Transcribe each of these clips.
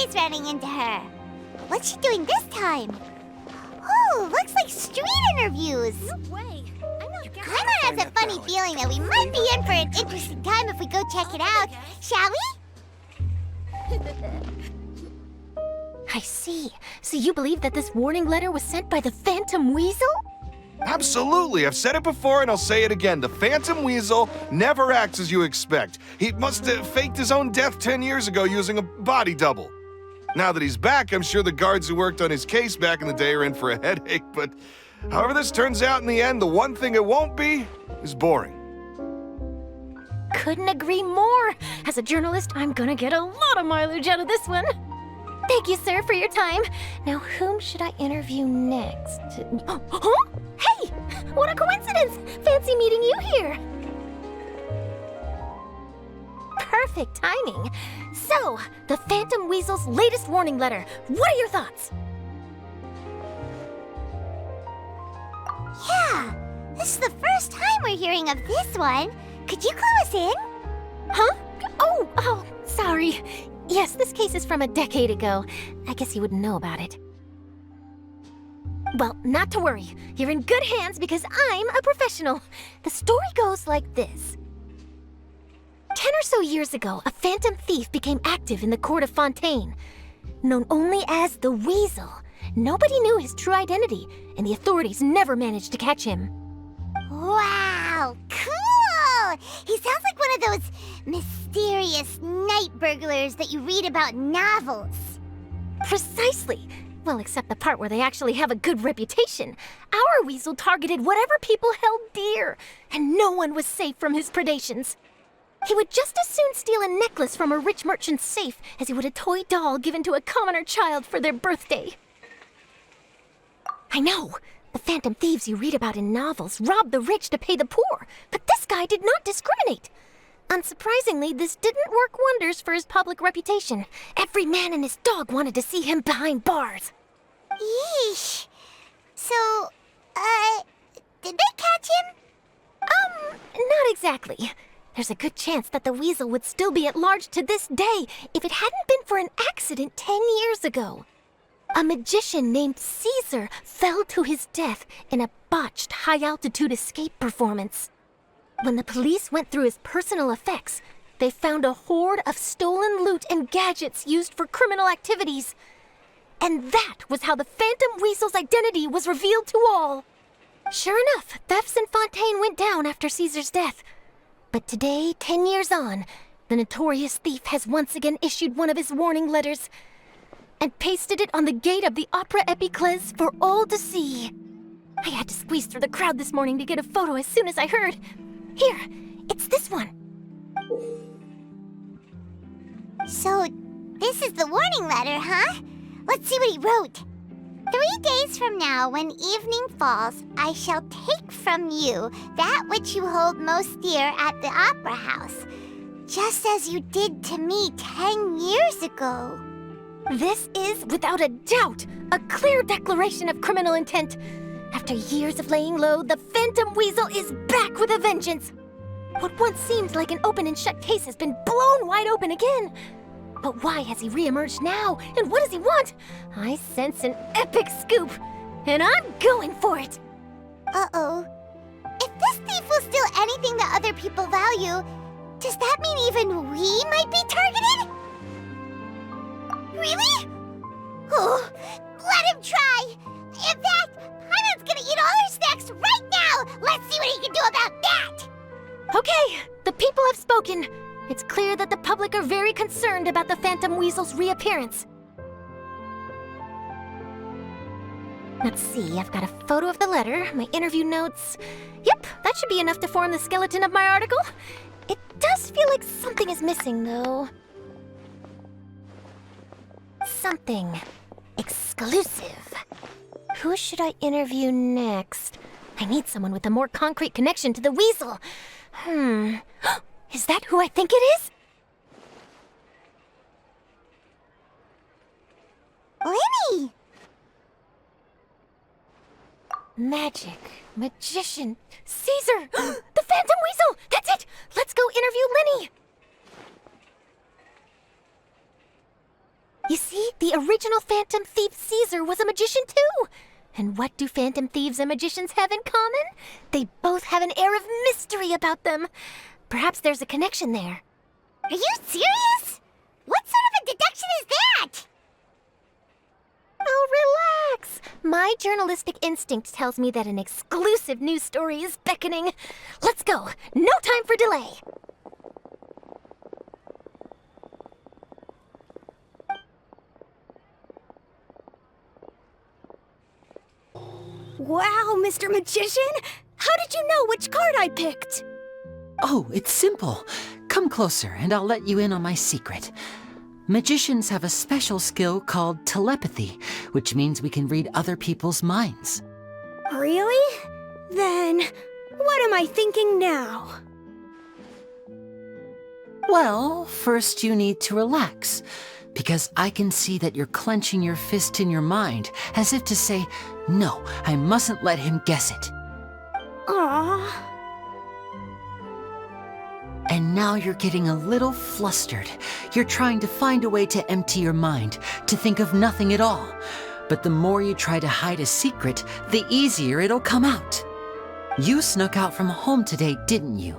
always running into her. What's she doing this time? Oh, looks like street interviews. No way. I'm not Paimon has a funny feeling that we might be in for an interesting time if we go check it out. Shall we? I see. So you believe that this warning letter was sent by the Phantom Weasel? Absolutely. I've said it before and I'll say it again. The Phantom Weasel never acts as you expect. He must have faked his own death 10 years ago using a body double. Now that he's back, I'm sure the guards who worked on his case back in the day are in for a headache, but however this turns out in the end, the one thing it won't be is boring. Couldn't agree more. As a journalist, I'm gonna get a lot of mileage out of this one. Thank you, sir, for your time. Now, whom should I interview next? Huh? Hey! What a coincidence! Fancy meeting you here. Perfect timing. So, the Phantom Weasel's latest warning letter. What are your thoughts? Yeah, this is the first time we're hearing of this one. Could you clue us in? Huh? Oh, sorry. Yes, this case is from a decade ago. I guess you wouldn't know about it. Well, not to worry. You're in good hands because I'm a professional. The story goes like this. 10 or so years ago, a phantom thief became active in the court of Fontaine. Known only as the Weasel, nobody knew his true identity, and the authorities never managed to catch him. Wow, cool! He sounds like one of those mysterious night burglars that you read about in novels. Precisely. Well, except the part where they actually have a good reputation. Our Weasel targeted whatever people held dear, and no one was safe from his predations. He would just as soon steal a necklace from a rich merchant's safe as he would a toy doll given to a commoner child for their birthday. I know, the phantom thieves you read about in novels rob the rich to pay the poor, but this guy did not discriminate. Unsurprisingly, this didn't work wonders for his public reputation. Every man and his dog wanted to see him behind bars. Yeesh. So, did they catch him? Not exactly. There's a good chance that the Weasel would still be at large to this day if it hadn't been for an accident 10 years ago. A magician named Caesar fell to his death in a botched high-altitude escape performance. When the police went through his personal effects, they found a hoard of stolen loot and gadgets used for criminal activities. And that was how the Phantom Weasel's identity was revealed to all. Sure enough, thefts in Fontaine went down after Caesar's death. But today, 10 years on, the notorious thief has once again issued one of his warning letters and pasted it on the gate of the Opera Epiclese for all to see. I had to squeeze through the crowd this morning to get a photo as soon as I heard. Here, it's this one. So, this is the warning letter, huh? Let's see what he wrote. 3 days from now, when evening falls, I shall take from you that which you hold most dear at the opera house, just as you did to me 10 years ago. This is, without a doubt, a clear declaration of criminal intent. After years of laying low, the Phantom Weasel is back with a vengeance. What once seemed like an open and shut case has been blown wide open again. But why has he re-emerged now? And what does he want? I sense an epic scoop, and I'm going for it. Uh-oh. If this thief will steal anything that other people value, does that mean even we might be targeted? Really? Oh, let him try. In fact, Paimon's gonna eat all our snacks right now. Let's see what he can do about that. Okay, the people have spoken. It's clear that the public are very concerned about the Phantom Weasel's reappearance. Let's see, I've got a photo of the letter, my interview notes. Yep, that should be enough to form the skeleton of my article. It does feel like something is missing, though. Something exclusive. Who should I interview next? I need someone with a more concrete connection to the Weasel. Is that who I think it is? Lenny! Magic, magician, Caesar! The Phantom Weasel! That's it! Let's go interview Lenny! You see, the original Phantom Thief Caesar was a magician too. And what do Phantom Thieves and magicians have in common? They both have an air of mystery about them. Perhaps there's a connection there. Are you serious? What sort of a deduction is that? Oh, relax. My journalistic instinct tells me that an exclusive news story is beckoning. Let's go. No time for delay. Wow, Mr. Magician! How did you know which card I picked? Oh, it's simple. Come closer and I'll let you in on my secret. Magicians have a special skill called telepathy, which means we can read other people's minds. Really? Then, what am I thinking now? Well, first you need to relax, because I can see that you're clenching your fist in your mind, as if to say, no, I mustn't let him guess it. Aww. And now you're getting a little flustered. You're trying to find a way to empty your mind, to think of nothing at all. But the more you try to hide a secret, the easier it'll come out. You snuck out from home today, didn't you?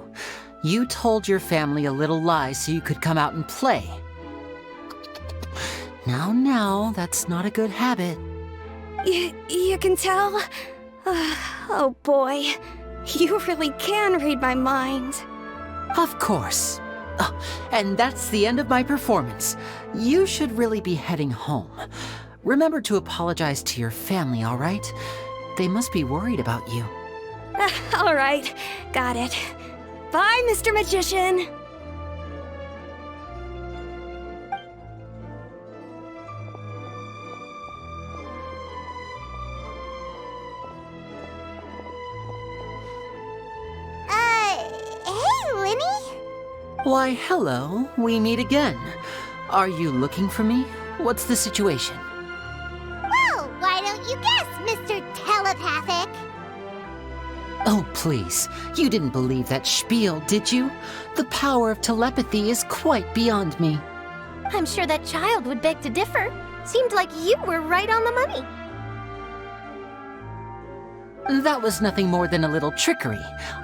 You told your family a little lie so you could come out and play. Now, that's not a good habit. You can tell? Oh boy, you really can read my mind. Of course. Oh, and that's the end of my performance. You should really be heading home. Remember to apologize to your family, all right? They must be worried about you. All right, got it. Bye, Mr. Magician. Hey, Linny? Why, hello. We meet again. Are you looking for me? What's the situation? Well, why don't you guess, Mr. Telepathic? Oh, please. You didn't believe that spiel, did you? The power of telepathy is quite beyond me. I'm sure that child would beg to differ. Seemed like you were right on the money. That was nothing more than a little trickery.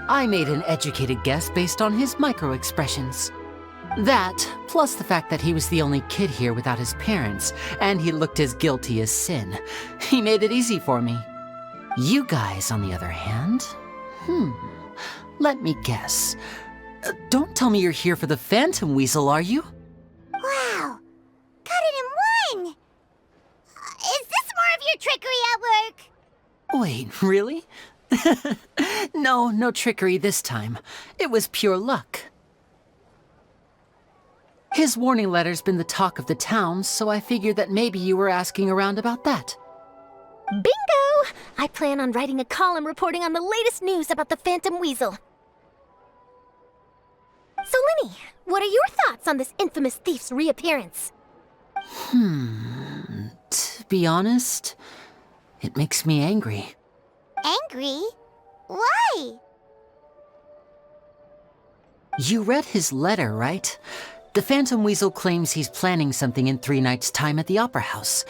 I made an educated guess based on his micro-expressions. That, plus the fact that he was the only kid here without his parents, and he looked as guilty as sin. He made it easy for me. You guys, on the other hand, let me guess. Don't tell me you're here for the Phantom Weasel, are you? Wow, got it in one! Is this more of your trickery at work? Wait, really? No trickery this time. It was pure luck. His warning letter's been the talk of the town, so I figured that maybe you were asking around about that. Bingo! I plan on writing a column reporting on the latest news about the Phantom Weasel. So, Linny, what are your thoughts on this infamous thief's reappearance? To be honest, it makes me angry. Angry? Why? You read his letter, right? The Phantom Weasel claims he's planning something in 3 nights' time at the Opera House.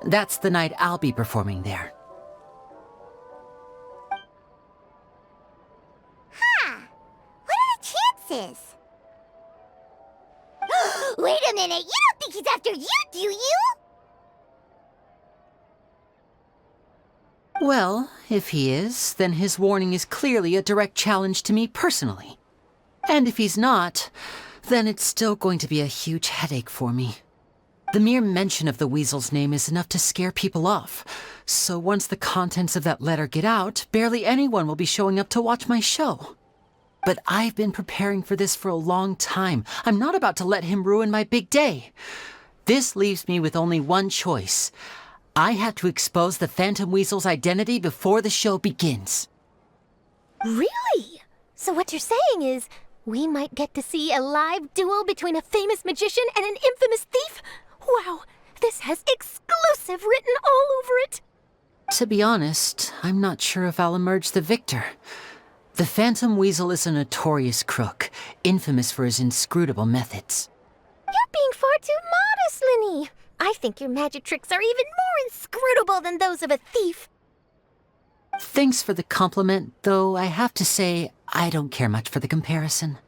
That's the night I'll be performing there. What are the chances? Wait a minute, you don't think he's after you, do you? Well, if he is, then his warning is clearly a direct challenge to me personally. And if he's not, then it's still going to be a huge headache for me. The mere mention of the Weasel's name is enough to scare people off. So once the contents of that letter get out, barely anyone will be showing up to watch my show. But I've been preparing for this for a long time. I'm not about to let him ruin my big day. This leaves me with only one choice. I have to expose the Phantom Weasel's identity before the show begins. Really? So what you're saying is, we might get to see a live duel between a famous magician and an infamous thief? Wow, this has exclusive written all over it! To be honest, I'm not sure if I'll emerge the victor. The Phantom Weasel is a notorious crook, infamous for his inscrutable methods. You're being far too modest, Linny. I I think your magic tricks are even more inscrutable than those of a thief. Thanks for the compliment, though I have to say I don't care much for the comparison.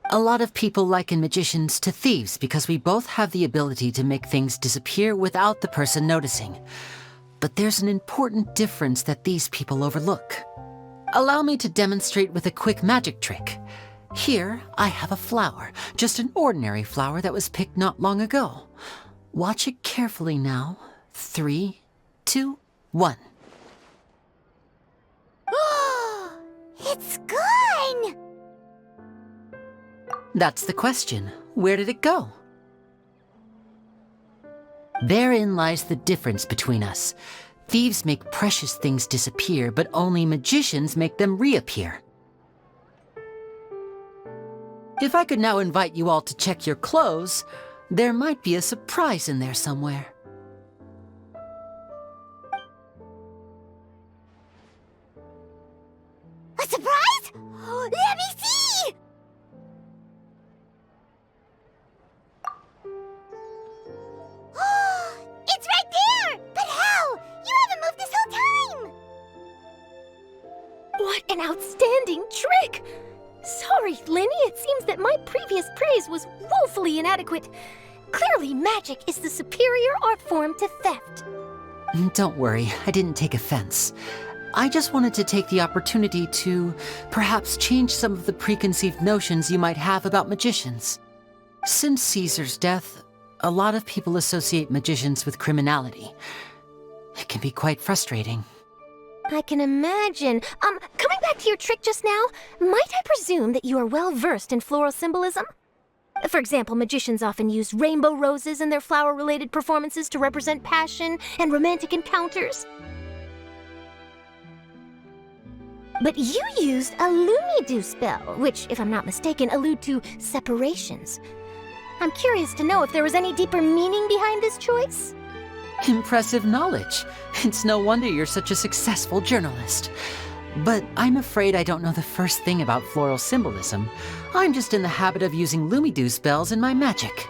A lot of people liken magicians to thieves because we both have the ability to make things disappear without the person noticing. But there's an important difference that these people overlook. Allow me to demonstrate with a quick magic trick. Here, I have a flower, just an ordinary flower that was picked not long ago. Watch it carefully now. 3, 2, 1. It's gone! That's the question. Where did it go? Therein lies the difference between us. Thieves make precious things disappear, but only magicians make them reappear. If I could now invite you all to check your clothes, there might be a surprise in there somewhere. A surprise? Let me see! It's right there! But how? You haven't moved this whole time! What an outstanding trick! Sorry, Lenny, it seems that my previous praise was woefully inadequate. Clearly, magic is the superior art form to theft. Don't worry, I didn't take offense. I just wanted to take the opportunity to perhaps change some of the preconceived notions you might have about magicians. Since Caesar's death, a lot of people associate magicians with criminality. It can be quite frustrating. I can imagine. Coming back to your trick just now, might I presume that you are well versed in floral symbolism? For example, magicians often use rainbow roses in their flower-related performances to represent passion and romantic encounters. But you used a Lumidu spell, which, if I'm not mistaken, allude to separations. I'm curious to know if there was any deeper meaning behind this choice? Impressive knowledge. It's no wonder you're such a successful journalist. But I'm afraid I don't know the first thing about floral symbolism. I'm just in the habit of using Lumidu spells in my magic.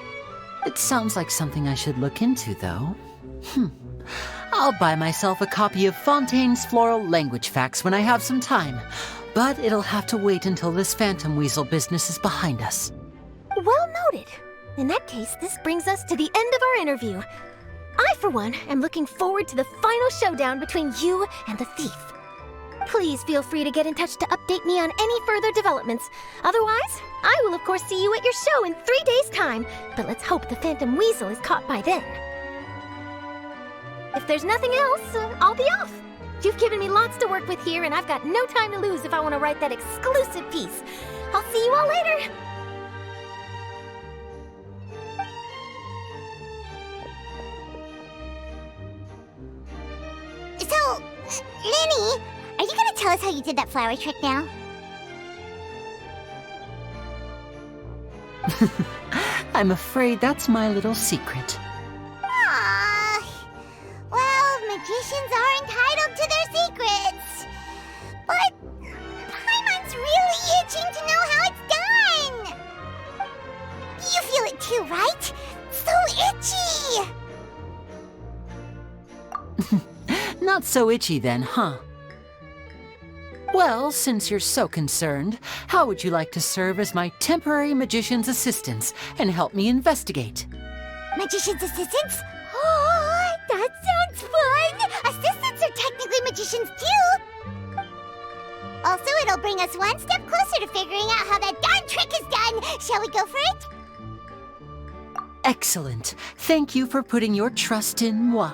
It sounds like something I should look into, though. I'll buy myself a copy of Fontaine's Floral Language Facts when I have some time. But it'll have to wait until this phantom weasel business is behind us. Well noted. In that case, this brings us to the end of our interview. I, for one, am looking forward to the final showdown between you and the thief. Please feel free to get in touch to update me on any further developments. Otherwise, I will of course see you at your show in 3 days' time, but let's hope the Phantom Weasel is caught by then. If there's nothing else, I'll be off. You've given me lots to work with here, and I've got no time to lose if I want to write that exclusive piece. I'll see you all later! So, Lenny, are you gonna tell us how you did that flower trick now? I'm afraid that's my little secret. Aww. Well, magicians are entitled to their secrets. But Paimon's really itching to know how it's done. You feel it too, right? So itchy! Not so itchy then, huh? Well, since you're so concerned, how would you like to serve as my temporary magician's assistants and help me investigate? Magician's assistants? Oh, that sounds fun! Assistants are technically magicians too! Also, it'll bring us one step closer to figuring out how that darn trick is done! Shall we go for it? Excellent. Thank you for putting your trust in moi.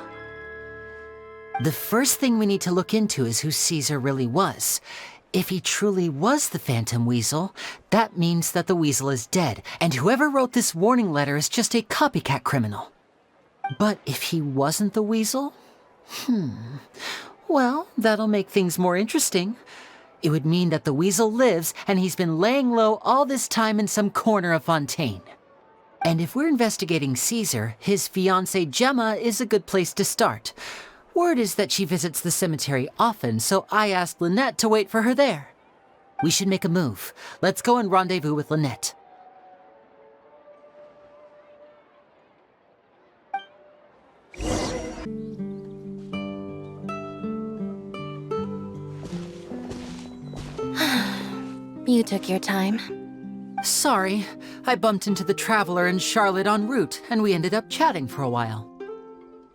The first thing we need to look into is who Caesar really was. If he truly was the Phantom Weasel, that means that the weasel is dead, and whoever wrote this warning letter is just a copycat criminal. But if he wasn't the weasel? Well, that'll make things more interesting. It would mean that the weasel lives, and he's been laying low all this time in some corner of Fontaine. And if we're investigating Caesar, his fiancée Gemma is a good place to start. Word is that she visits the cemetery often, so I asked Lynette to wait for her there. We should make a move. Let's go and rendezvous with Lynette. You took your time. Sorry, I bumped into the Traveler and Charlotte en route, and we ended up chatting for a while.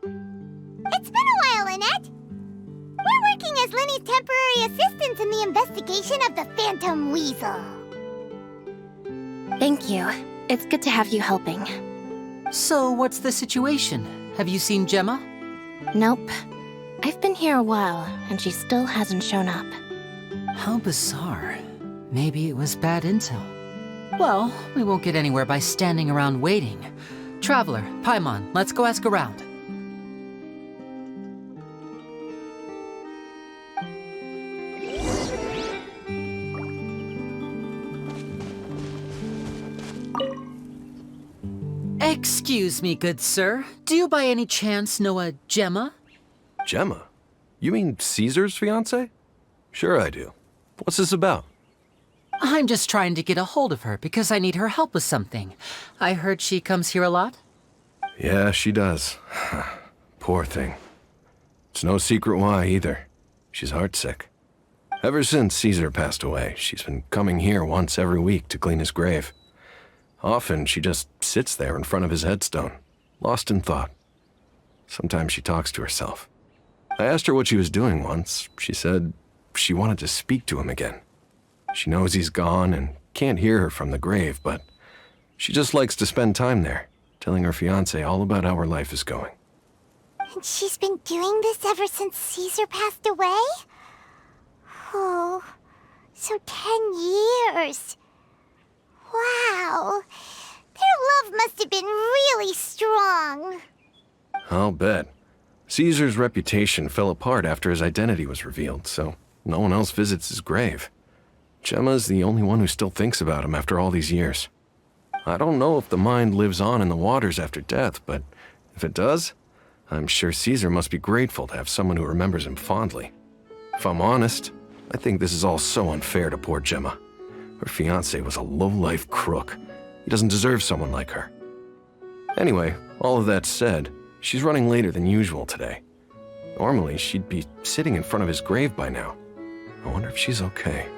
It's been a while, Annette. We're working as Lenny's temporary assistants in the investigation of the Phantom Weasel. Thank you. It's good to have you helping. So, what's the situation? Have you seen Gemma? Nope. I've been here a while, and she still hasn't shown up. How bizarre. Maybe it was bad intel. Well, we won't get anywhere by standing around waiting. Traveler, Paimon, let's go ask around. Excuse me, good sir. Do you by any chance know a Gemma? Gemma? You mean Caesar's fiancée? Sure I do. What's this about? I'm just trying to get a hold of her because I need her help with something. I heard she comes here a lot. Yeah, she does. Poor thing. It's no secret why either. She's heartsick. Ever since Caesar passed away, she's been coming here once every week to clean his grave. Often she just sits there in front of his headstone, lost in thought. Sometimes she talks to herself. I asked her what she was doing once. She said she wanted to speak to him again. She knows he's gone and can't hear her from the grave, but she just likes to spend time there, telling her fiancé all about how her life is going. And she's been doing this ever since Caesar passed away? Oh, so 10 years. Wow. Their love must have been really strong. I'll bet. Caesar's reputation fell apart after his identity was revealed, so no one else visits his grave. Gemma's the only one who still thinks about him after all these years. I don't know if the mind lives on in the waters after death, but if it does, I'm sure Caesar must be grateful to have someone who remembers him fondly. If I'm honest, I think this is all so unfair to poor Gemma. Her fiancé was a low-life crook. He doesn't deserve someone like her. Anyway, all of that said, she's running later than usual today. Normally, she'd be sitting in front of his grave by now. I wonder if she's okay.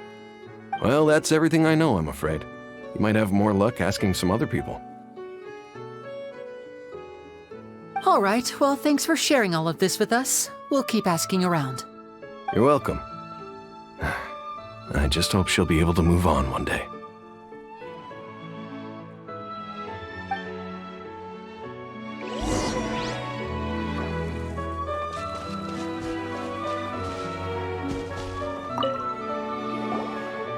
Well, that's everything I know, I'm afraid. You might have more luck asking some other people. All right, well, thanks for sharing all of this with us. We'll keep asking around. You're welcome. I just hope she'll be able to move on one day.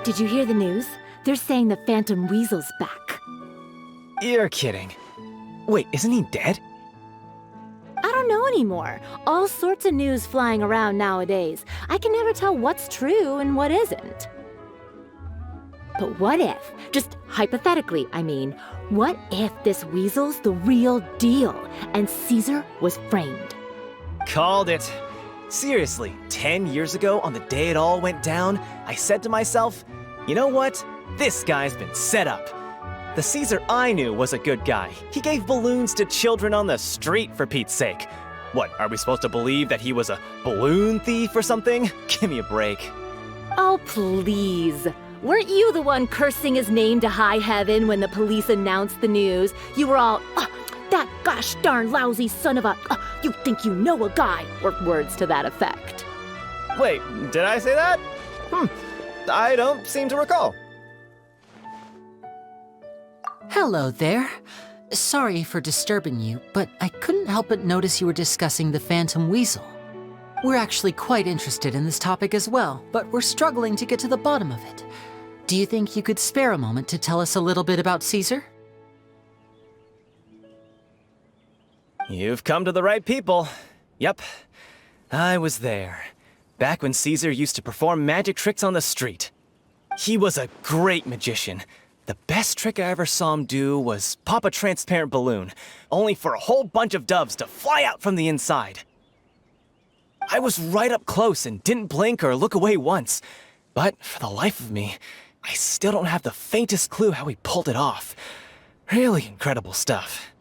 Did you hear the news? They're saying the Phantom Weasel's back. You're kidding. Wait, isn't he dead? I don't know anymore. All sorts of news flying around nowadays. I can never tell what's true and what isn't. But what if, just hypothetically, I mean, what if this weasel's the real deal and Caesar was framed? Called it. Seriously, 10 years ago, on the day it all went down, I said to myself, you know what? This guy's been set up. The Caesar I knew was a good guy. He gave balloons to children on the street, for Pete's sake. What, are we supposed to believe that he was a balloon thief or something? Give me a break. Oh, please. Weren't you the one cursing his name to high heaven when the police announced the news? You were all, that gosh darn lousy son of a, you think you know a guy, or words to that effect. Wait, did I say that? I don't seem to recall. Hello there. Sorry for disturbing you, but I couldn't help but notice you were discussing the Phantom Weasel. We're actually quite interested in this topic as well, but we're struggling to get to the bottom of it. Do you think you could spare a moment to tell us a little bit about Caesar? You've come to the right people. Yep, I was there. Back when Caesar used to perform magic tricks on the street. He was a great magician. The best trick I ever saw him do was pop a transparent balloon, only for a whole bunch of doves to fly out from the inside. I was right up close and didn't blink or look away once. But for the life of me, I still don't have the faintest clue how he pulled it off. Really incredible stuff.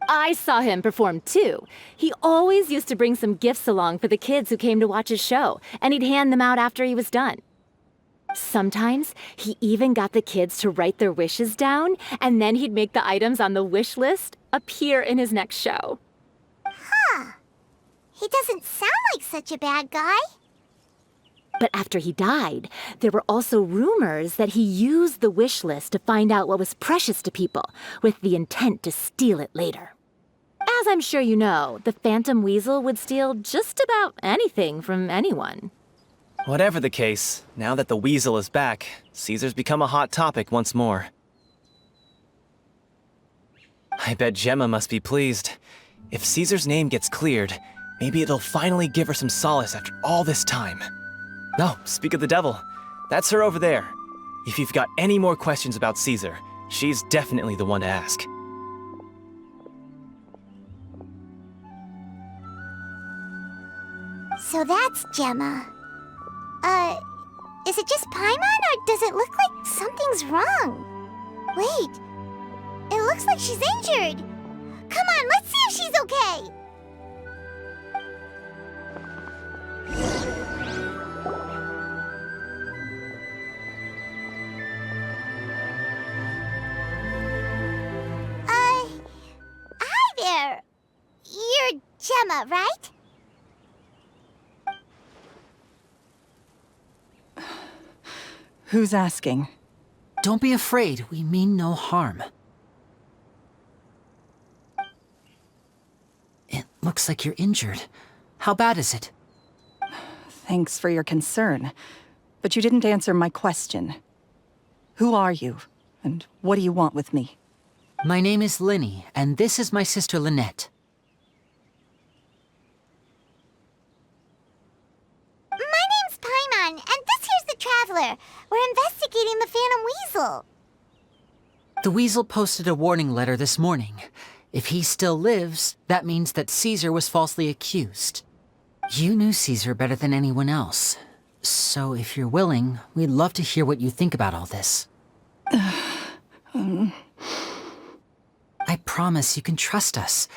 I saw him perform too. He always used to bring some gifts along for the kids who came to watch his show, and he'd hand them out after he was done. Sometimes he even got the kids to write their wishes down, and then he'd make the items on the wish list appear in his next show. He doesn't sound like such a bad guy. But after he died, there were also rumors that he used the wish list to find out what was precious to people, with the intent to steal it later. As I'm sure you know, the Phantom Weasel would steal just about anything from anyone. Whatever the case, now that the weasel is back, Caesar's become a hot topic once more. I bet Gemma must be pleased. If Caesar's name gets cleared, maybe it'll finally give her some solace after all this time. Oh, speak of the devil. That's her over there. If you've got any more questions about Caesar, she's definitely the one to ask. So that's Gemma. Is it just Paimon, or does it look like something's wrong? Wait, it looks like she's injured. Come on, let's see if she's okay. Hi there. You're Gemma, right? Who's asking? Don't be afraid, we mean no harm. It looks like you're injured. How bad is it? Thanks for your concern, but you didn't answer my question. Who are you, and what do you want with me? My name is Linny, and this is my sister Lynette. My name's Paimon, and this here's the Traveler. We're investigating the Phantom Weasel. The Weasel posted a warning letter this morning. If he still lives, that means that Caesar was falsely accused. You knew Caesar better than anyone else. So if you're willing, we'd love to hear what you think about all this. I promise you can trust us.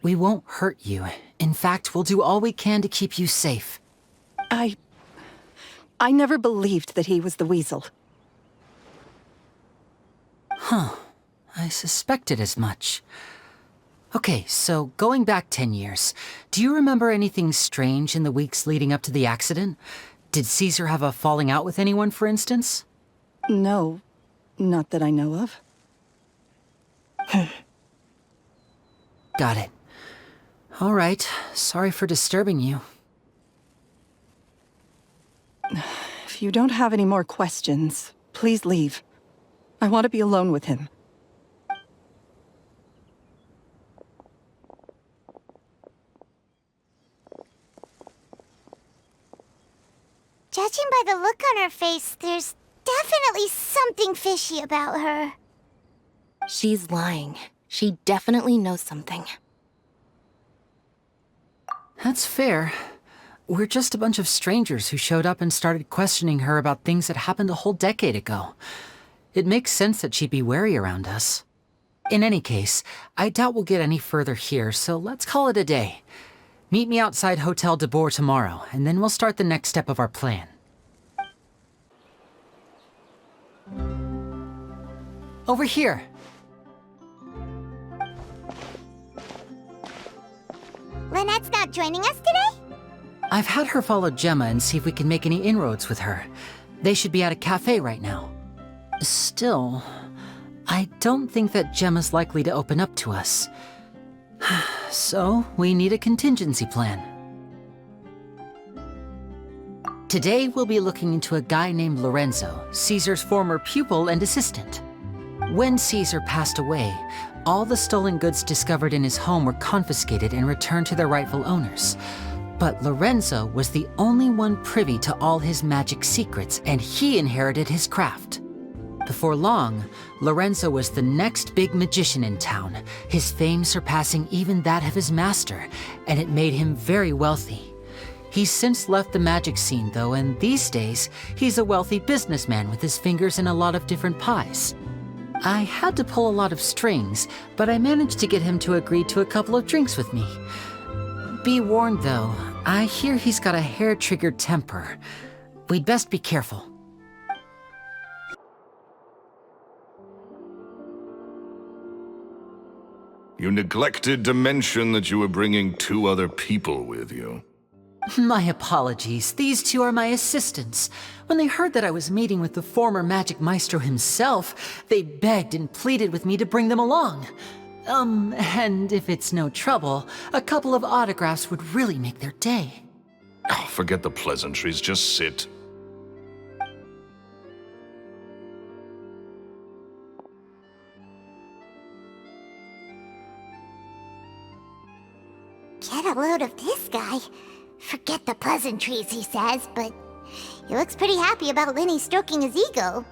We won't hurt you. In fact, we'll do all we can to keep you safe. I never believed that he was the Weasel. Huh. I suspected as much. Okay, so going back 10 years, do you remember anything strange in the weeks leading up to the accident? Did Caesar have a falling out with anyone, for instance? No, not that I know of. Got it. All right, sorry for disturbing you. If you don't have any more questions, please leave. I want to be alone with him. Judging by the look on her face, there's definitely something fishy about her. She's lying. She definitely knows something. That's fair. We're just a bunch of strangers who showed up and started questioning her about things that happened a whole decade ago. It makes sense that she'd be wary around us. In any case, I doubt we'll get any further here, so let's call it a day. Meet me outside Hotel de Boer tomorrow, and then we'll start the next step of our plan. Over here. Lynette's not joining us today? I've had her follow Gemma and see if we can make any inroads with her. They should be at a cafe right now. Still, I don't think that Gemma's likely to open up to us. So, we need a contingency plan. Today, we'll be looking into a guy named Lorenzo, Caesar's former pupil and assistant. When Caesar passed away, all the stolen goods discovered in his home were confiscated and returned to their rightful owners. But Lorenzo was the only one privy to all his magic secrets, and he inherited his craft. Before long, Lorenzo was the next big magician in town, his fame surpassing even that of his master, and it made him very wealthy. He's since left the magic scene, though, and these days, he's a wealthy businessman with his fingers in a lot of different pies. I had to pull a lot of strings, but I managed to get him to agree to a couple of drinks with me. Be warned, though, I hear he's got a hair-triggered temper. We'd best be careful. You neglected to mention that you were bringing 2 other people with you. My apologies. These 2 are my assistants. When they heard that I was meeting with the former Magic Maestro himself, they begged and pleaded with me to bring them along. And if it's no trouble, a couple of autographs would really make their day. Oh, forget the pleasantries, just sit. Get a load of this guy. Forget the pleasantries, he says, but he looks pretty happy about Lenny stroking his ego.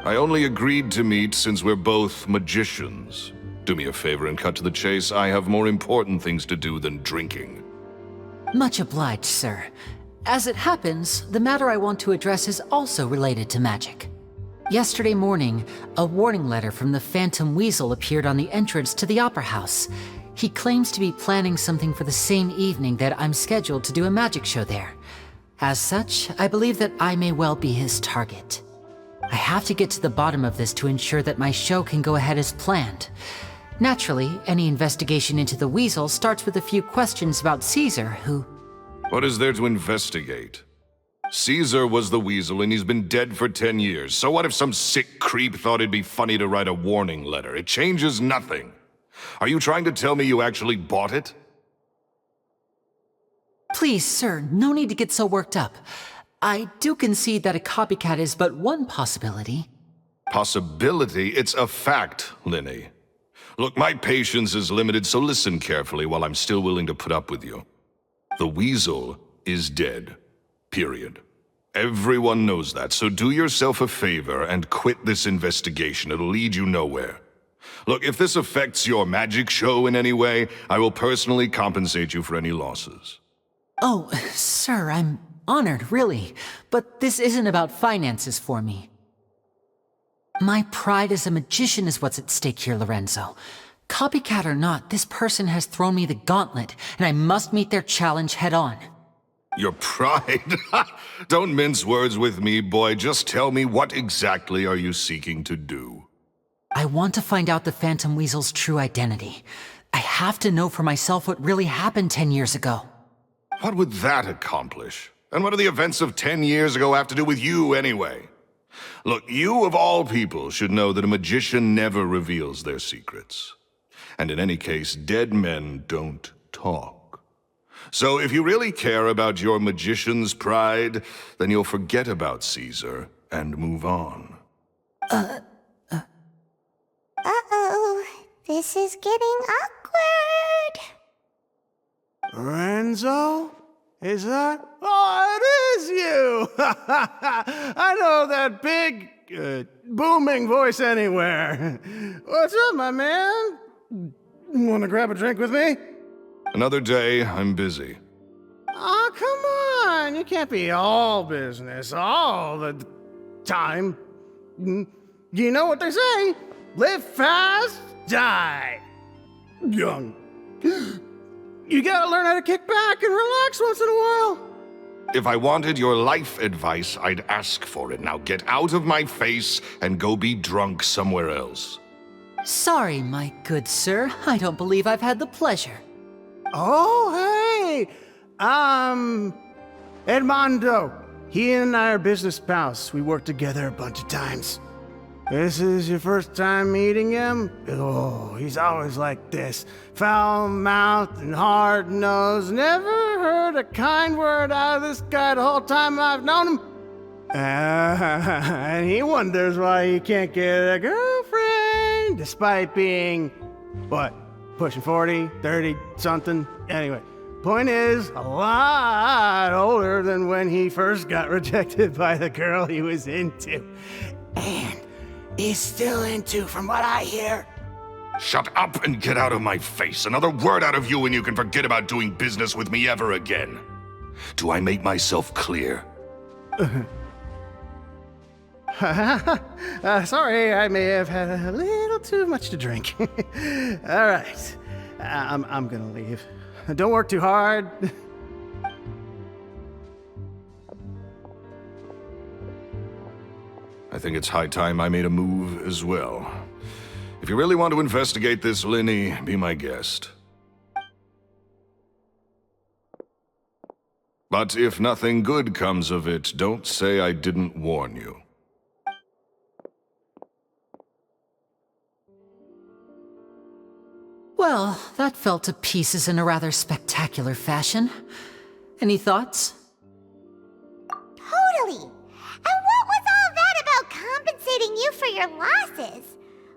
I only agreed to meet since we're both magicians. Do me a favor and cut to the chase. I have more important things to do than drinking. Much obliged, sir. As it happens, the matter I want to address is also related to magic. Yesterday morning, a warning letter from the Phantom Weasel appeared on the entrance to the Opera House. He claims to be planning something for the same evening that I'm scheduled to do a magic show there. As such, I believe that I may well be his target. I have to get to the bottom of this to ensure that my show can go ahead as planned. Naturally, any investigation into the Weasel starts with a few questions about Caesar, who... What is there to investigate? Caesar was the Weasel and he's been dead for 10 years. So what if some sick creep thought it'd be funny to write a warning letter? It changes nothing. Are you trying to tell me you actually bought it? Please, sir, no need to get so worked up. I do concede that a copycat is but one possibility. Possibility? It's a fact, Lenny. Look, my patience is limited, so listen carefully while I'm still willing to put up with you. The Weasel is dead. Period. Everyone knows that, so do yourself a favor and quit this investigation. It'll lead you nowhere. Look, if this affects your magic show in any way, I will personally compensate you for any losses. Oh, sir, I'm honored, really. But this isn't about finances for me. My pride as a magician is what's at stake here, Lorenzo. Copycat or not, this person has thrown me the gauntlet, and I must meet their challenge head-on. Your pride? Don't mince words with me, boy. Just tell me, what exactly are you seeking to do? I want to find out the Phantom Weasel's true identity. I have to know for myself what really happened 10 years ago. What would that accomplish? And what do the events of 10 years ago have to do with you, anyway? Look, you of all people should know that a magician never reveals their secrets. And in any case, dead men don't talk. So if you really care about your magician's pride, then you'll forget about Caesar and move on. Uh-oh. This is getting awkward. Lorenzo? Is that? Oh, it is you! I know that big, booming voice anywhere. What's up, my man? Want to grab a drink with me? Another day, I'm busy. Oh, come on. You can't be all business all the time. You know what they say? Live fast, die young. You gotta learn how to kick back and relax once in a while. If I wanted your life advice, I'd ask for it. Now get out of my face and go be drunk somewhere else. Sorry, my good sir. I don't believe I've had the pleasure. Oh, hey! Edmondo. He and I are business pals. We worked together a bunch of times. This is your first time meeting him? Oh, he's always like this. Foul-mouthed and hard-nosed. Never heard a kind word out of this guy the whole time I've known him. And he wonders why he can't get a girlfriend, despite being, what, pushing 40, 30, something? Anyway, point is, a lot older than when he first got rejected by the girl he was into. And he's still into, from what I hear. Shut up and get out of my face. Another word out of you and you can forget about doing business with me ever again. Do I make myself clear? Sorry, I may have had a little too much to drink. All right, I'm gonna leave. Don't work too hard. I think it's high time I made a move as well. If you really want to investigate this, Linny, be my guest. But if nothing good comes of it, don't say I didn't warn you. Well, that fell to pieces in a rather spectacular fashion. Any thoughts? Totally. And what was all that about compensating you for your losses?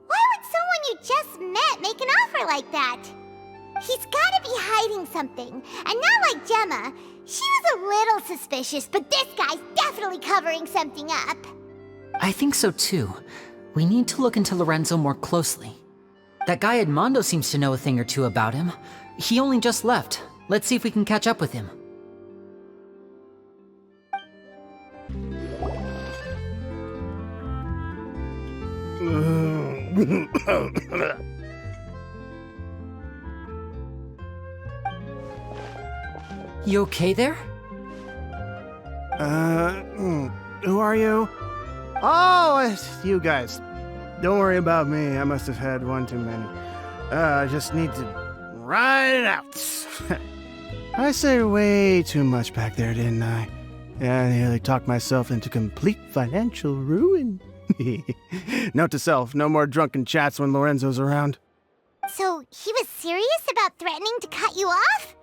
Why would someone you just met make an offer like that? He's gotta be hiding something. And not like Gemma. She was a little suspicious, but this guy's definitely covering something up. I think so too. We need to look into Lorenzo more closely. That guy Edmondo seems to know a thing or two about him. He only just left. Let's see if we can catch up with him. You okay there? Who are you? Oh, it's you guys. Don't worry about me. I must have had one too many. I just need to ride it out. I said way too much back there, didn't I? Yeah, I nearly talked myself into complete financial ruin. Note to self, no more drunken chats when Lorenzo's around. So he was serious about threatening to cut you off?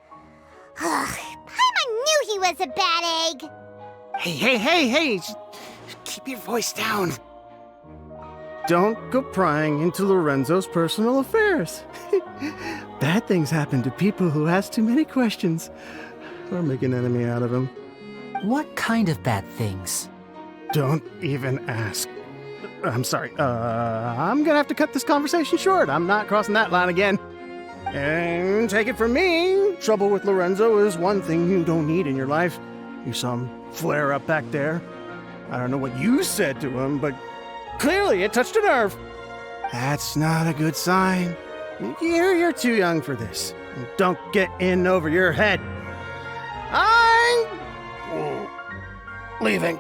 Ugh, Paimon knew he was a bad egg. Hey, just keep your voice down. Don't go prying into Lorenzo's personal affairs. Bad things happen to people who ask too many questions, or make an enemy out of him. What kind of bad things? Don't even ask. I'm sorry, I'm gonna have to cut this conversation short. I'm not crossing that line again. And take it from me, trouble with Lorenzo is one thing you don't need in your life. You saw him flare up back there. I don't know what you said to him, but clearly it touched a nerve. That's not a good sign. You're too young for this. Don't get in over your head. I'm leaving.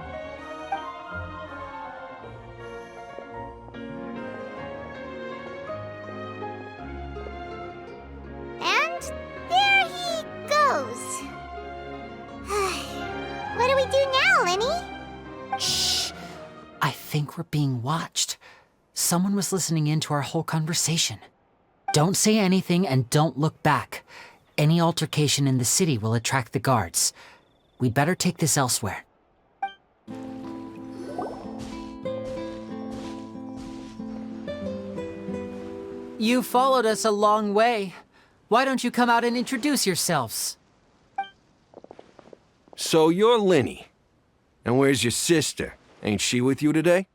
And there he goes. What do we do now, Lenny? Shh! I think we're being watched. Someone was listening in to our whole conversation. Don't say anything and don't look back. Any altercation in the city will attract the guards. We'd better take this elsewhere. You followed us a long way. Why don't you come out and introduce yourselves? So you're Linny. And where's your sister? Ain't she with you today?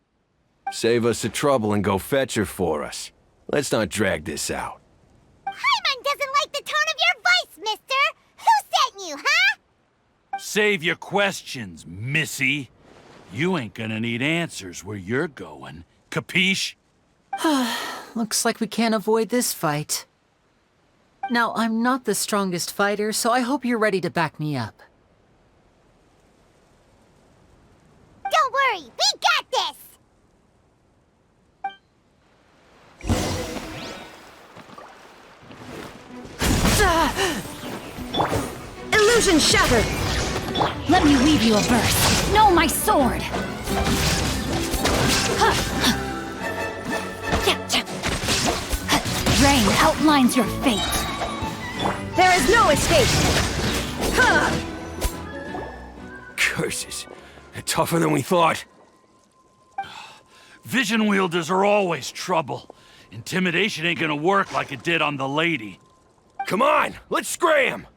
Save us the trouble and go fetch her for us. Let's not drag this out. Paimon doesn't like the tone of your voice, mister! Who sent you, huh? Save your questions, missy. You ain't gonna need answers where you're going. Capiche? Looks like we can't avoid this fight. Now, I'm not the strongest fighter, so I hope you're ready to back me up. Don't worry, we got this! Illusion shattered! Let me weave you a burst. Know my sword! Rain outlines your fate. There is no escape! Curses. They're tougher than we thought. Vision wielders are always trouble. Intimidation ain't gonna work like it did on the lady. Come on, let's scram!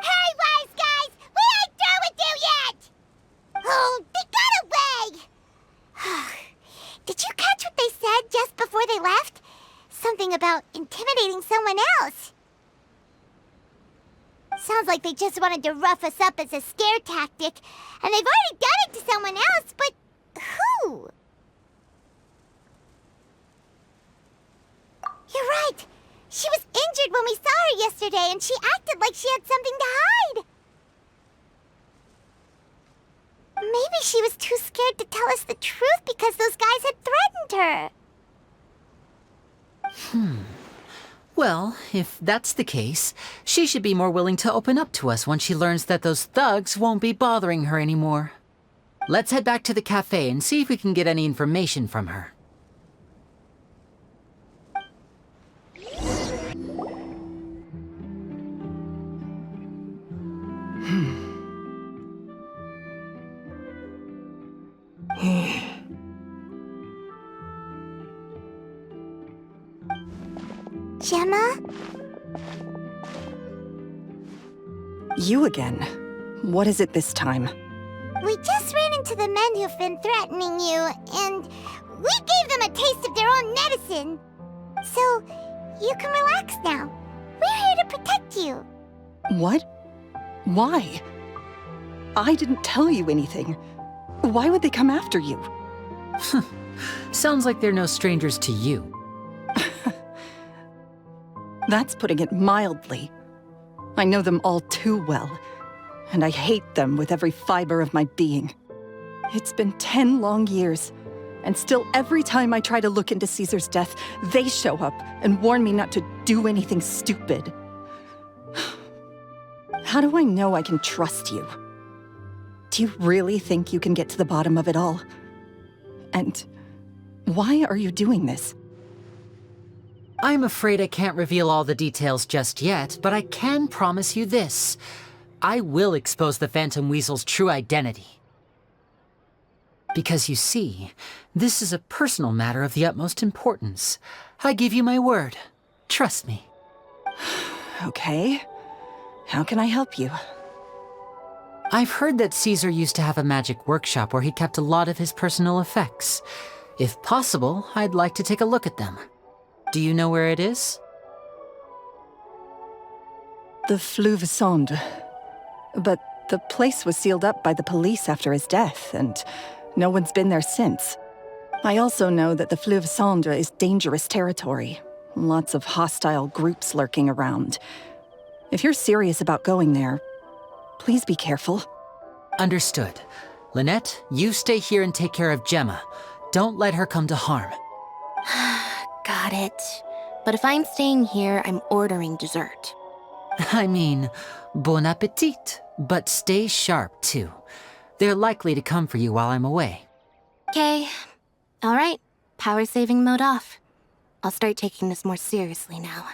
Hey, wise guys! We ain't through with you yet! Oh, they got away! Did you catch what they said just before they left? Something about intimidating someone else. Sounds like they just wanted to rough us up as a scare tactic, and they've already done it to someone else, but who? You're right. She was injured when we saw her yesterday, and she acted like she had something to hide. Maybe she was too scared to tell us the truth because those guys had threatened her. Well, if that's the case, she should be more willing to open up to us once she learns that those thugs won't be bothering her anymore. Let's head back to the cafe and see if we can get any information from her. Gemma? You again. What is it this time? We just ran into the men who've been threatening you, and we gave them a taste of their own medicine. So, you can relax now. We're here to protect you. What? Why? I didn't tell you anything. Why would they come after you? Sounds like they're no strangers to you. That's putting it mildly. I know them all too well, and I hate them with every fiber of my being. It's been 10 long years, and still every time I try to look into Caesar's death, they show up and warn me not to do anything stupid. How do I know I can trust you? Do you really think you can get to the bottom of it all? And why are you doing this? I'm afraid I can't reveal all the details just yet, but I can promise you this. I will expose the Phantom Weasel's true identity. Because you see, this is a personal matter of the utmost importance. I give you my word. Trust me. Okay. How can I help you? I've heard that Caesar used to have a magic workshop where he kept a lot of his personal effects. If possible, I'd like to take a look at them. Do you know where it is? The Fleuve Sonde. But the place was sealed up by the police after his death, and no one's been there since. I also know that the Fleuve Sonde is dangerous territory. Lots of hostile groups lurking around. If you're serious about going there, please be careful. Understood. Lynette, you stay here and take care of Gemma. Don't let her come to harm. Got it. But if I'm staying here, I'm ordering dessert. I mean, bon appetit, but stay sharp too. They're likely to come for you while I'm away. Okay. All right. Power saving mode off. I'll start taking this more seriously now.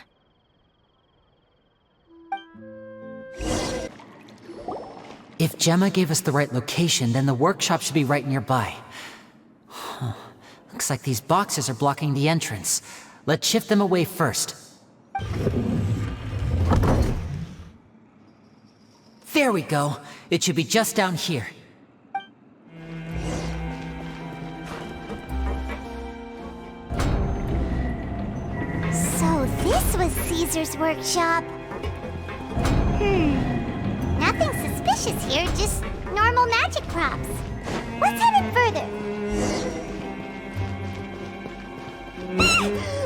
If Gemma gave us the right location, then the workshop should be right nearby. Looks like these boxes are blocking the entrance. Let's shift them away first. There we go. It should be just down here. So this was Caesar's workshop. Nothing suspicious here, just normal magic props. Let's head in further.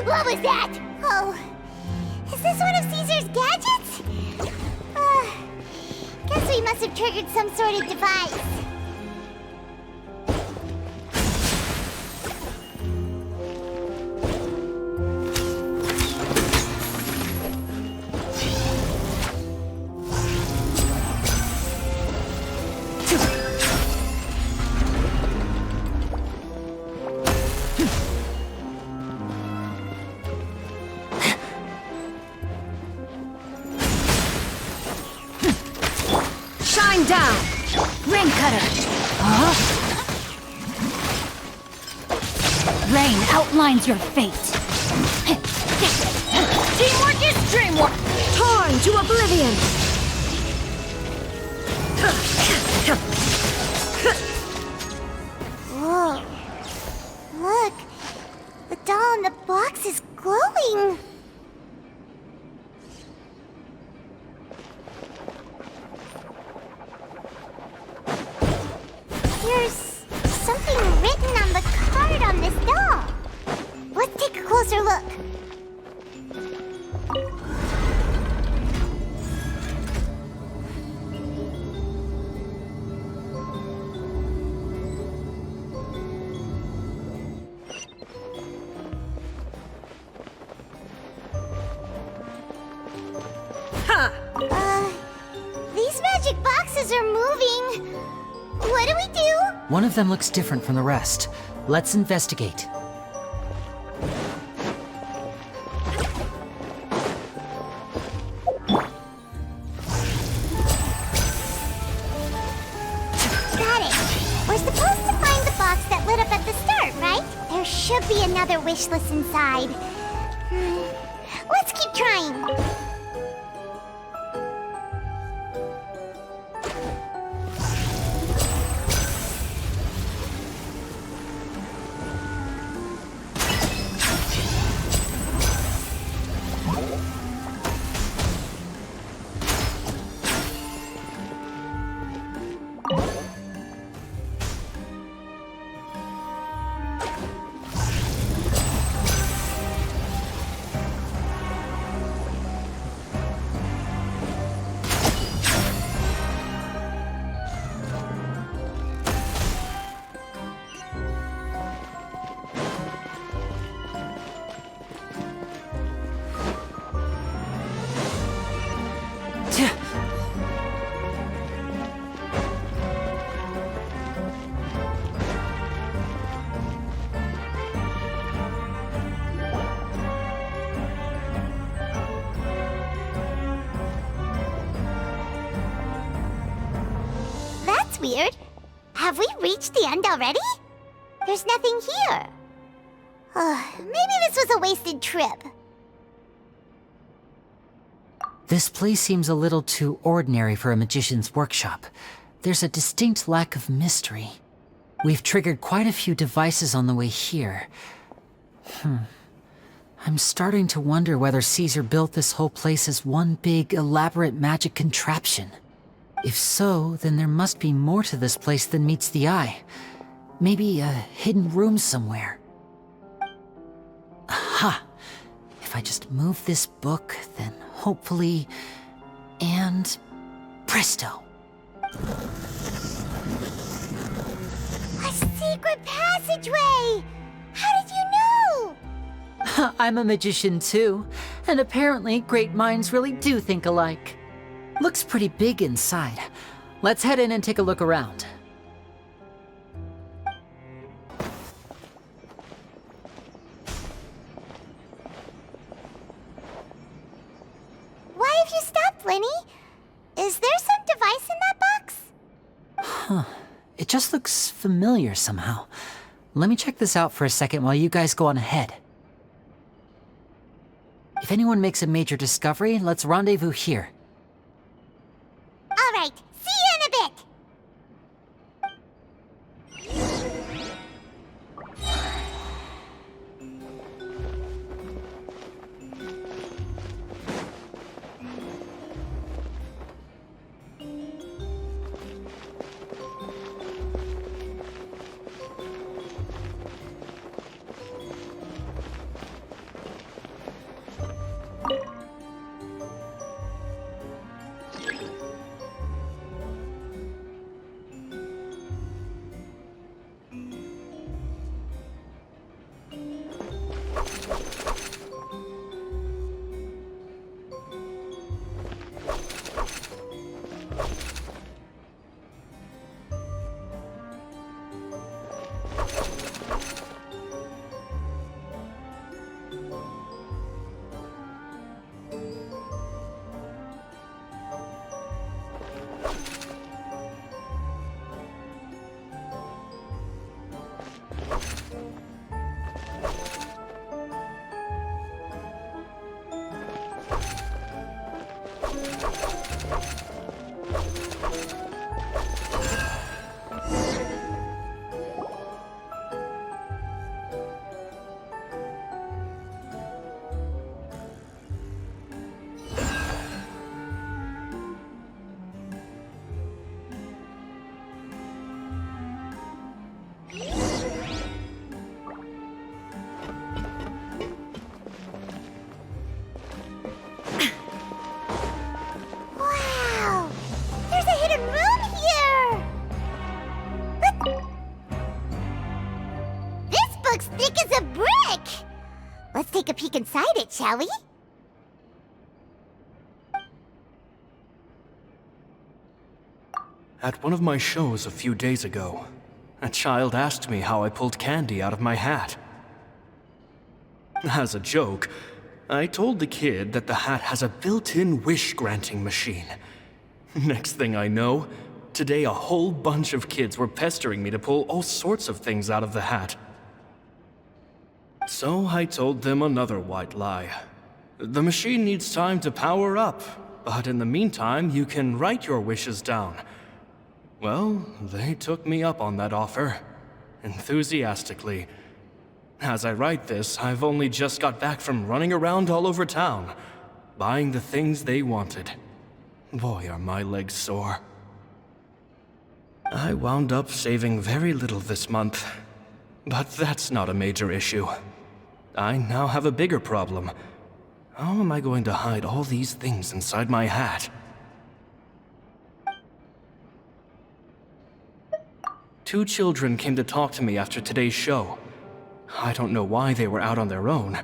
What was that? Oh, is this one of Caesar's gadgets? Guess we must have triggered some sort of device. Shine down! Rain cutter! Rain outlines your fate. Teamwork is dreamwork! Torn to oblivion! Whoa. Look, the doll in the box is glowing. There's something written on the card on this doll. Let's take a closer look. These magic boxes are moving. What do we do? One of them looks different from the rest. Let's investigate. Got it. We're supposed to find the box that lit up at the start, right? There should be another wish list inside. Let's keep trying. Weird. Have we reached the end already? There's nothing here. Maybe this was a wasted trip. This place seems a little too ordinary for a magician's workshop. There's a distinct lack of mystery. We've triggered quite a few devices on the way here. I'm starting to wonder whether Caesar built this whole place as one big, elaborate magic contraption. If so, then there must be more to this place than meets the eye. Maybe a hidden room somewhere. Aha! If I just move this book, then hopefully... and... presto! A secret passageway! How did you know? I'm a magician too, and apparently great minds really do think alike. Looks pretty big inside. Let's head in and take a look around. Why have you stopped, Lenny? Is there some device in that box? It just looks familiar somehow. Let me check this out for a second while you guys go on ahead. If anyone makes a major discovery, let's rendezvous here. All right, see you in a bit! Let's take a peek inside it, shall we? At one of my shows a few days ago, a child asked me how I pulled candy out of my hat. As a joke, I told the kid that the hat has a built-in wish-granting machine. Next thing I know, today a whole bunch of kids were pestering me to pull all sorts of things out of the hat. So I told them another white lie. The machine needs time to power up, but in the meantime, you can write your wishes down. Well, they took me up on that offer, enthusiastically. As I write this, I've only just got back from running around all over town, buying the things they wanted. Boy, are my legs sore. I wound up saving very little this month, but that's not a major issue. I now have a bigger problem. How am I going to hide all these things inside my hat? 2 children came to talk to me after today's show. I don't know why they were out on their own.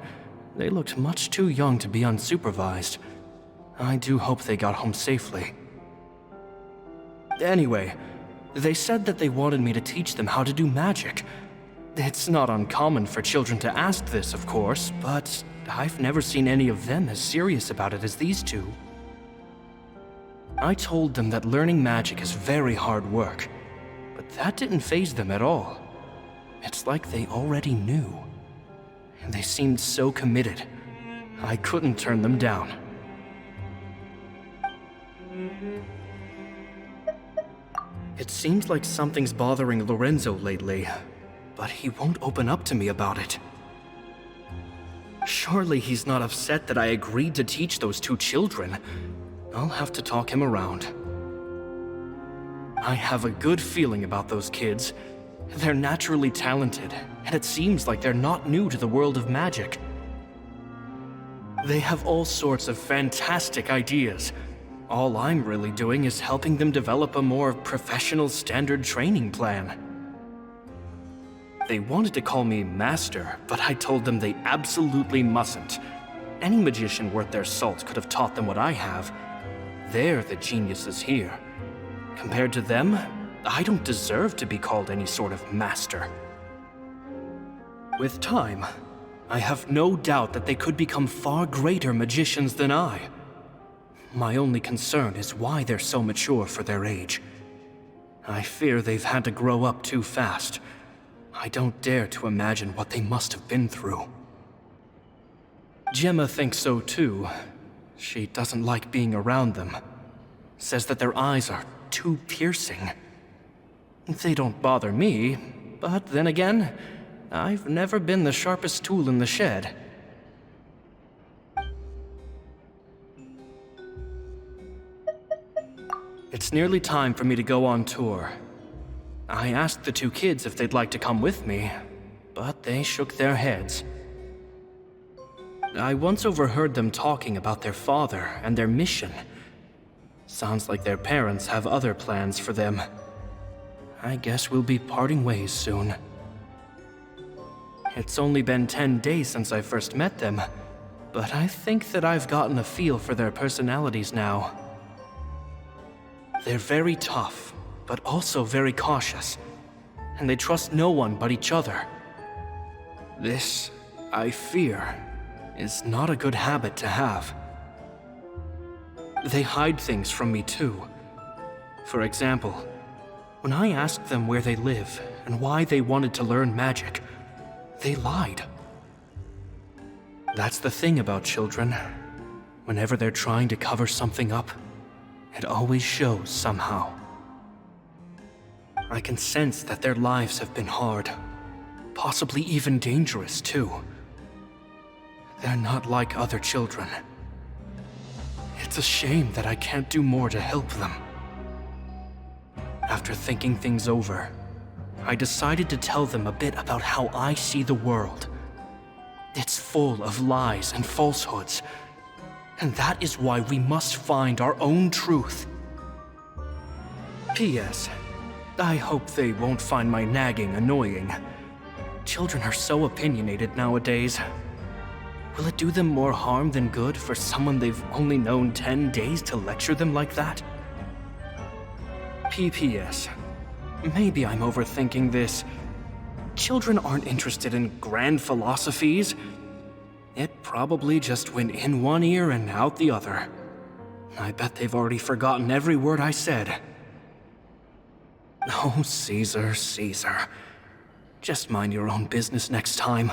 They looked much too young to be unsupervised. I do hope they got home safely. Anyway, they said that they wanted me to teach them how to do magic. It's not uncommon for children to ask this, of course, but I've never seen any of them as serious about it as these 2. I told them that learning magic is very hard work, but that didn't faze them at all. It's like they already knew. And they seemed so committed. I couldn't turn them down. It seems like something's bothering Lorenzo lately, but he won't open up to me about it. Surely he's not upset that I agreed to teach those 2 children. I'll have to talk him around. I have a good feeling about those kids. They're naturally talented, and it seems like they're not new to the world of magic. They have all sorts of fantastic ideas. All I'm really doing is helping them develop a more professional standard training plan. They wanted to call me Master, but I told them they absolutely mustn't. Any magician worth their salt could have taught them what I have. They're the geniuses here. Compared to them, I don't deserve to be called any sort of master. With time, I have no doubt that they could become far greater magicians than I. My only concern is why they're so mature for their age. I fear they've had to grow up too fast. I don't dare to imagine what they must have been through. Gemma thinks so too. She doesn't like being around them. Says that their eyes are too piercing. They don't bother me, but then again, I've never been the sharpest tool in the shed. It's nearly time for me to go on tour. I asked the 2 kids if they'd like to come with me, but they shook their heads. I once overheard them talking about their father and their mission. Sounds like their parents have other plans for them. I guess we'll be parting ways soon. It's only been 10 days since I first met them, but I think that I've gotten a feel for their personalities now. They're very tough, but also very cautious, and they trust no one but each other. This, I fear, is not a good habit to have. They hide things from me too. For example, when I asked them where they live and why they wanted to learn magic, they lied. That's the thing about children. Whenever they're trying to cover something up, it always shows somehow. I can sense that their lives have been hard, possibly even dangerous too. They're not like other children. It's a shame that I can't do more to help them. After thinking things over, I decided to tell them a bit about how I see the world. It's full of lies and falsehoods, and that is why we must find our own truth. P.S. I hope they won't find my nagging annoying. Children are so opinionated nowadays. Will it do them more harm than good for someone they've only known 10 days to lecture them like that? P.P.S. Maybe I'm overthinking this. Children aren't interested in grand philosophies. It probably just went in one ear and out the other. I bet they've already forgotten every word I said. Oh, Caesar, Caesar. Just mind your own business next time.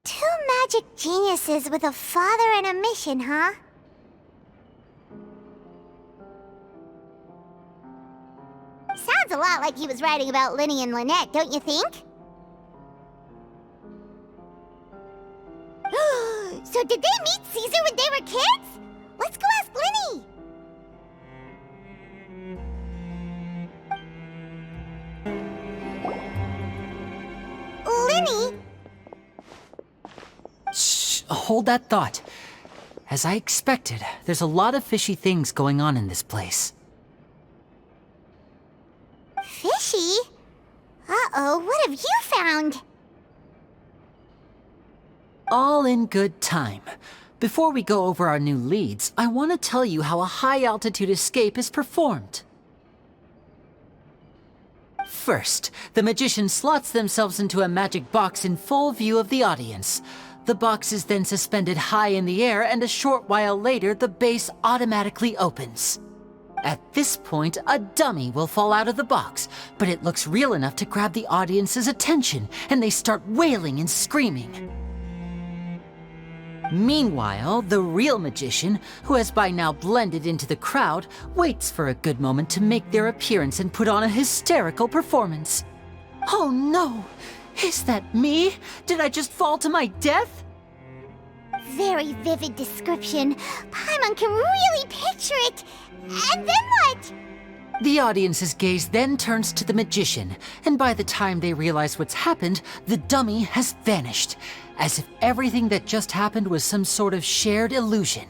Two magic geniuses with a father and a mission, huh? Sounds a lot like he was writing about Linny and Lynette, don't you think? So did they meet Caesar when they were kids? Let's go ask Linny! Linny? Shh, hold that thought. As I expected, there's a lot of fishy things going on in this place. Fishy? Uh-oh, what have you found? All in good time. Before we go over our new leads, I want to tell you how a high-altitude escape is performed. First, the magician slots themselves into a magic box in full view of the audience. The box is then suspended high in the air, and a short while later, the base automatically opens. At this point, a dummy will fall out of the box, but it looks real enough to grab the audience's attention, and they start wailing and screaming. Meanwhile, the real magician, who has by now blended into the crowd, waits for a good moment to make their appearance and put on a hysterical performance. Oh no! Is that me? Did I just fall to my death? Very vivid description. Paimon can really picture it. And then what? The audience's gaze then turns to the magician, and by the time they realize what's happened, the dummy has vanished, as if everything that just happened was some sort of shared illusion.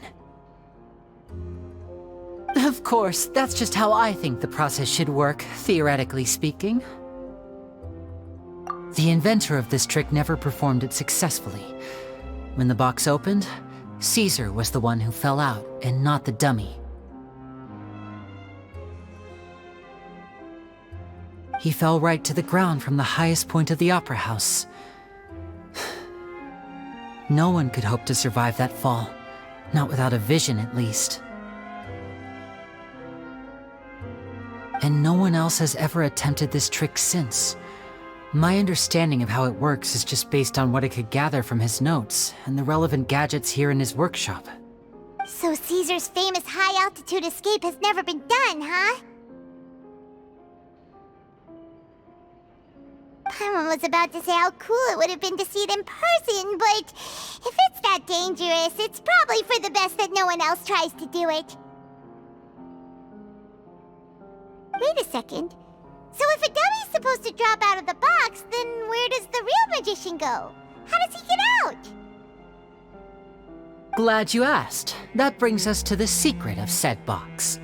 Of course, that's just how I think the process should work, theoretically speaking. The inventor of this trick never performed it successfully. When the box opened, Caesar was the one who fell out, and not the dummy. He fell right to the ground from the highest point of the opera house. No one could hope to survive that fall, not without a vision at least. And no one else has ever attempted this trick since. My understanding of how it works is just based on what I could gather from his notes and the relevant gadgets here in his workshop. So Caesar's famous high-altitude escape has never been done, huh? Paimon was about to say how cool it would have been to see it in person, but if it's that dangerous, it's probably for the best that no one else tries to do it. Wait a second. So if a dummy's supposed to drop out of the box, then where does the real magician go? How does he get out? Glad you asked. That brings us to the secret of said box.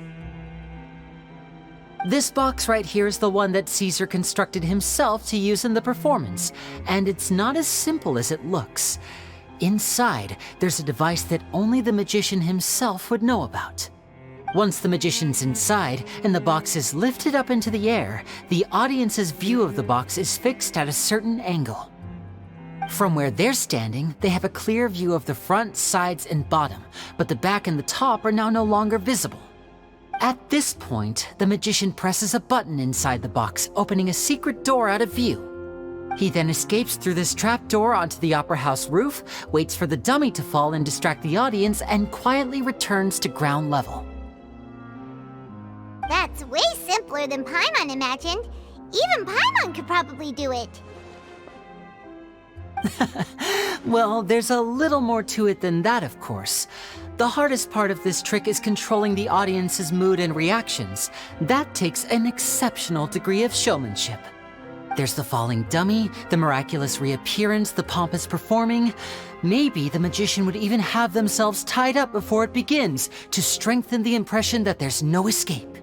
This box right here is the one that Caesar constructed himself to use in the performance, and it's not as simple as it looks. Inside, there's a device that only the magician himself would know about. Once the magician's inside and the box is lifted up into the air, the audience's view of the box is fixed at a certain angle. From where they're standing, they have a clear view of the front, sides, and bottom, but the back and the top are now no longer visible. At this point, the magician presses a button inside the box, opening a secret door out of view. He then escapes through this trapdoor onto the opera house roof, waits for the dummy to fall and distract the audience, and quietly returns to ground level. That's way simpler than Paimon imagined. Even Paimon could probably do it. Well, there's a little more to it than that, of course. The hardest part of this trick is controlling the audience's mood and reactions. That takes an exceptional degree of showmanship. There's the falling dummy, the miraculous reappearance, the pompous performing. Maybe the magician would even have themselves tied up before it begins to strengthen the impression that there's no escape.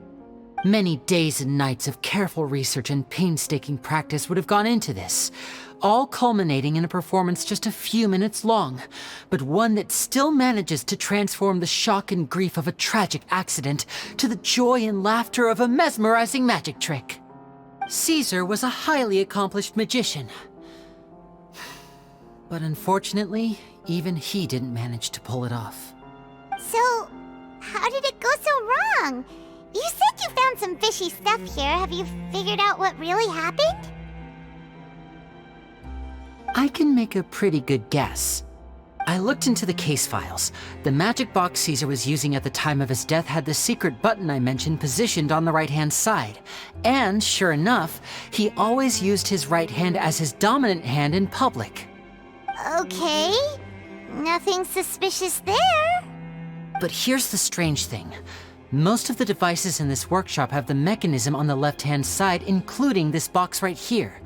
Many days and nights of careful research and painstaking practice would have gone into this, all culminating in a performance just a few minutes long, but one that still manages to transform the shock and grief of a tragic accident to the joy and laughter of a mesmerizing magic trick. Caesar was a highly accomplished magician. But unfortunately, even he didn't manage to pull it off. So, how did it go so wrong? You said you found some fishy stuff here. Have you figured out what really happened? I can make a pretty good guess. I looked into the case files. The magic box Caesar was using at the time of his death had the secret button I mentioned positioned on the right-hand side. And sure enough, he always used his right hand as his dominant hand in public. Okay. Nothing suspicious there. But here's the strange thing. Most of the devices in this workshop have the mechanism on the left-hand side, including this box right here,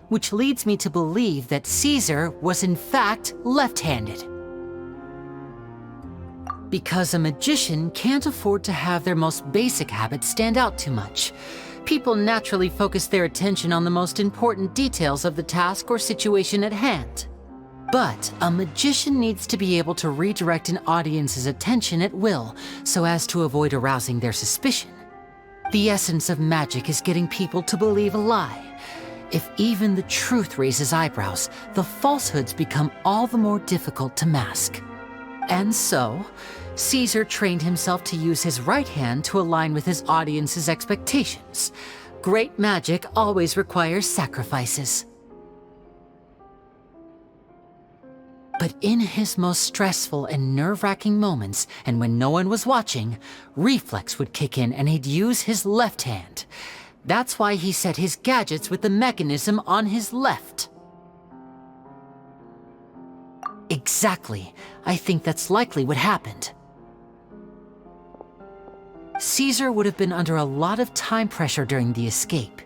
which leads me to believe that Caesar was in fact left-handed. Because a magician can't afford to have their most basic habits stand out too much. People naturally focus their attention on the most important details of the task or situation at hand. But a magician needs to be able to redirect an audience's attention at will so as to avoid arousing their suspicion. The essence of magic is getting people to believe a lie. If even the truth raises eyebrows, the falsehoods become all the more difficult to mask. And so, Caesar trained himself to use his right hand to align with his audience's expectations. Great magic always requires sacrifices. But in his most stressful and nerve-wracking moments, and when no one was watching, reflex would kick in and he'd use his left hand. That's why he set his gadgets with the mechanism on his left. Exactly. I think that's likely what happened. Caesar would have been under a lot of time pressure during the escape.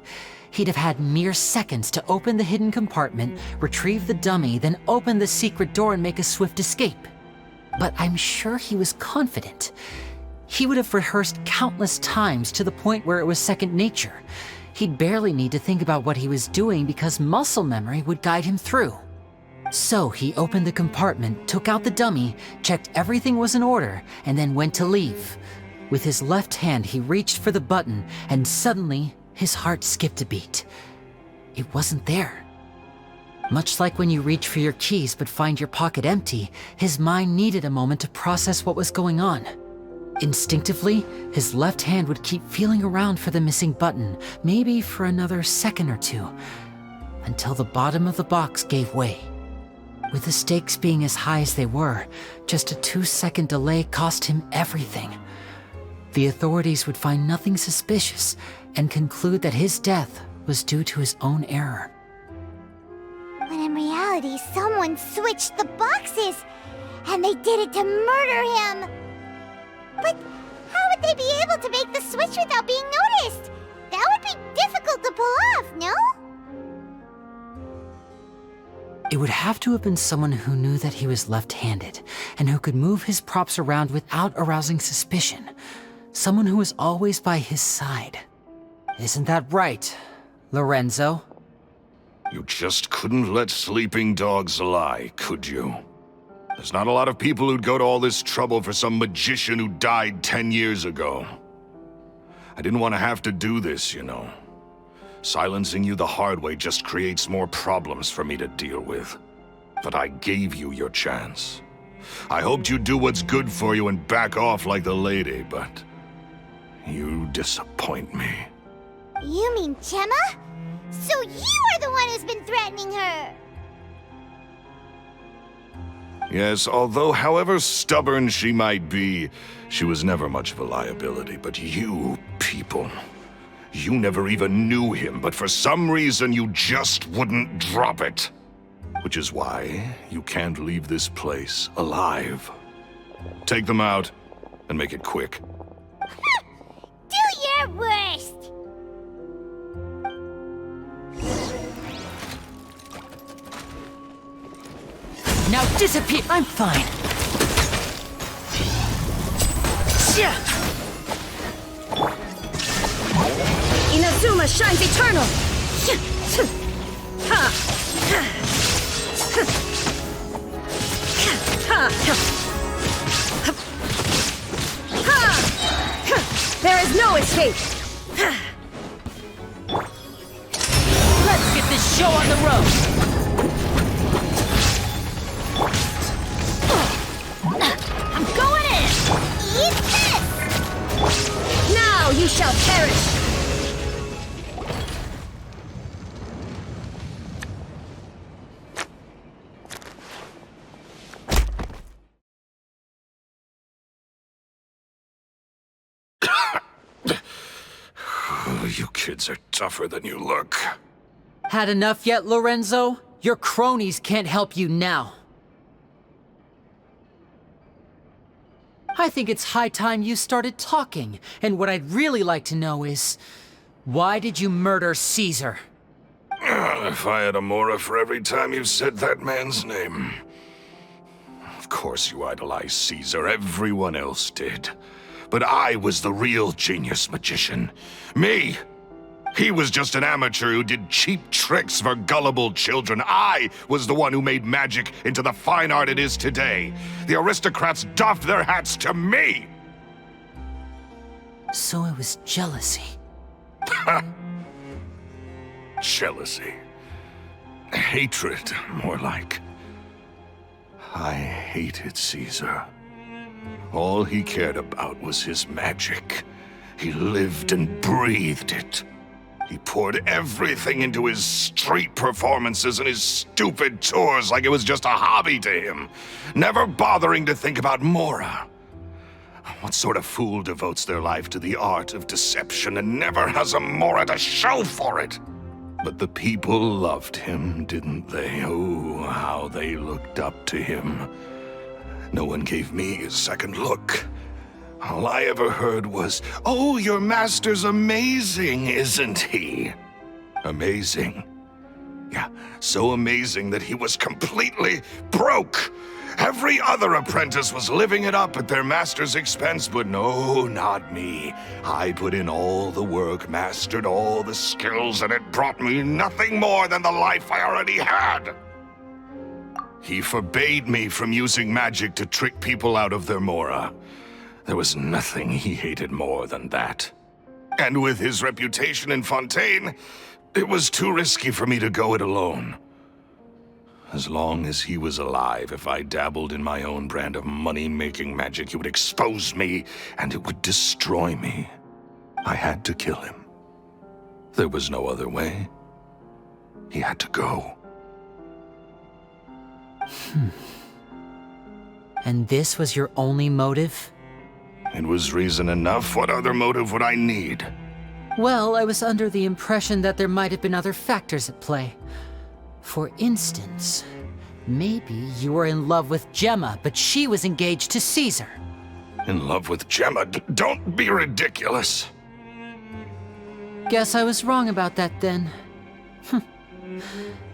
He'd have had mere seconds to open the hidden compartment, retrieve the dummy, then open the secret door and make a swift escape. But I'm sure he was confident. He would have rehearsed countless times to the point where it was second nature. He'd barely need to think about what he was doing because muscle memory would guide him through. So he opened the compartment, took out the dummy, checked everything was in order, and then went to leave. With his left hand, he reached for the button, and suddenly, his heart skipped a beat. It wasn't there. Much like when you reach for your keys but find your pocket empty, his mind needed a moment to process what was going on. Instinctively, his left hand would keep feeling around for the missing button, maybe for another second or two, until the bottom of the box gave way. With the stakes being as high as they were, just a 2-second delay cost him everything. The authorities would find nothing suspicious and conclude that his death was due to his own error. When in reality, someone switched the boxes, and they did it to murder him. But how would they be able to make the switch without being noticed? That would be difficult to pull off, no? It would have to have been someone who knew that he was left-handed and who could move his props around without arousing suspicion. Someone who was always by his side. Isn't that right, Lorenzo? You just couldn't let sleeping dogs lie, could you? There's not a lot of people who'd go to all this trouble for some magician who died 10 years ago. I didn't want to have to do this, you know. Silencing you the hard way just creates more problems for me to deal with. But I gave you your chance. I hoped you'd do what's good for you and back off like the lady, but you disappoint me. You mean Gemma? So you are the one who's been threatening her! Yes, although however stubborn she might be, she was never much of a liability. But you people, you never even knew him, but for some reason you just wouldn't drop it. Which is why you can't leave this place alive. Take them out, and make it quick. Do your worst! Now disappear! I'm fine. Suma shines eternal! There is no escape! Let's get this show on the road! I'm going in! Eat this! Now you shall perish! You kids are tougher than you look. Had enough yet, Lorenzo? Your cronies can't help you now. I think it's high time you started talking, and what I'd really like to know is, why did you murder Caesar? If I had a mora for every time you said that man's name. Of course you idolized Caesar, everyone else did. But I was the real genius magician. Me! He was just an amateur who did cheap tricks for gullible children. I was the one who made magic into the fine art it is today. The aristocrats doffed their hats to me! So it was jealousy. Jealousy. Hatred, more like. I hated Caesar. All he cared about was his magic. He lived and breathed it. He poured everything into his street performances and his stupid tours like it was just a hobby to him, never bothering to think about Mora. What sort of fool devotes their life to the art of deception and never has a Mora to show for it? But the people loved him, didn't they? Oh, how they looked up to him. No one gave me a second look. All I ever heard was, "Oh, your master's amazing, isn't he?" Amazing. Yeah, so amazing that he was completely broke. Every other apprentice was living it up at their master's expense, but no, not me. I put in all the work, mastered all the skills, and it brought me nothing more than the life I already had. He forbade me from using magic to trick people out of their mora. There was nothing he hated more than that. And with his reputation in Fontaine, it was too risky for me to go it alone. As long as he was alive, if I dabbled in my own brand of money-making magic, he would expose me, and it would destroy me. I had to kill him. There was no other way. He had to go. And this was your only motive? It was reason enough. What other motive would I need? Well, I was under the impression that there might have been other factors at play. For instance, maybe you were in love with Gemma, but she was engaged to Caesar. In love with Gemma? Don't be ridiculous. Guess I was wrong about that then.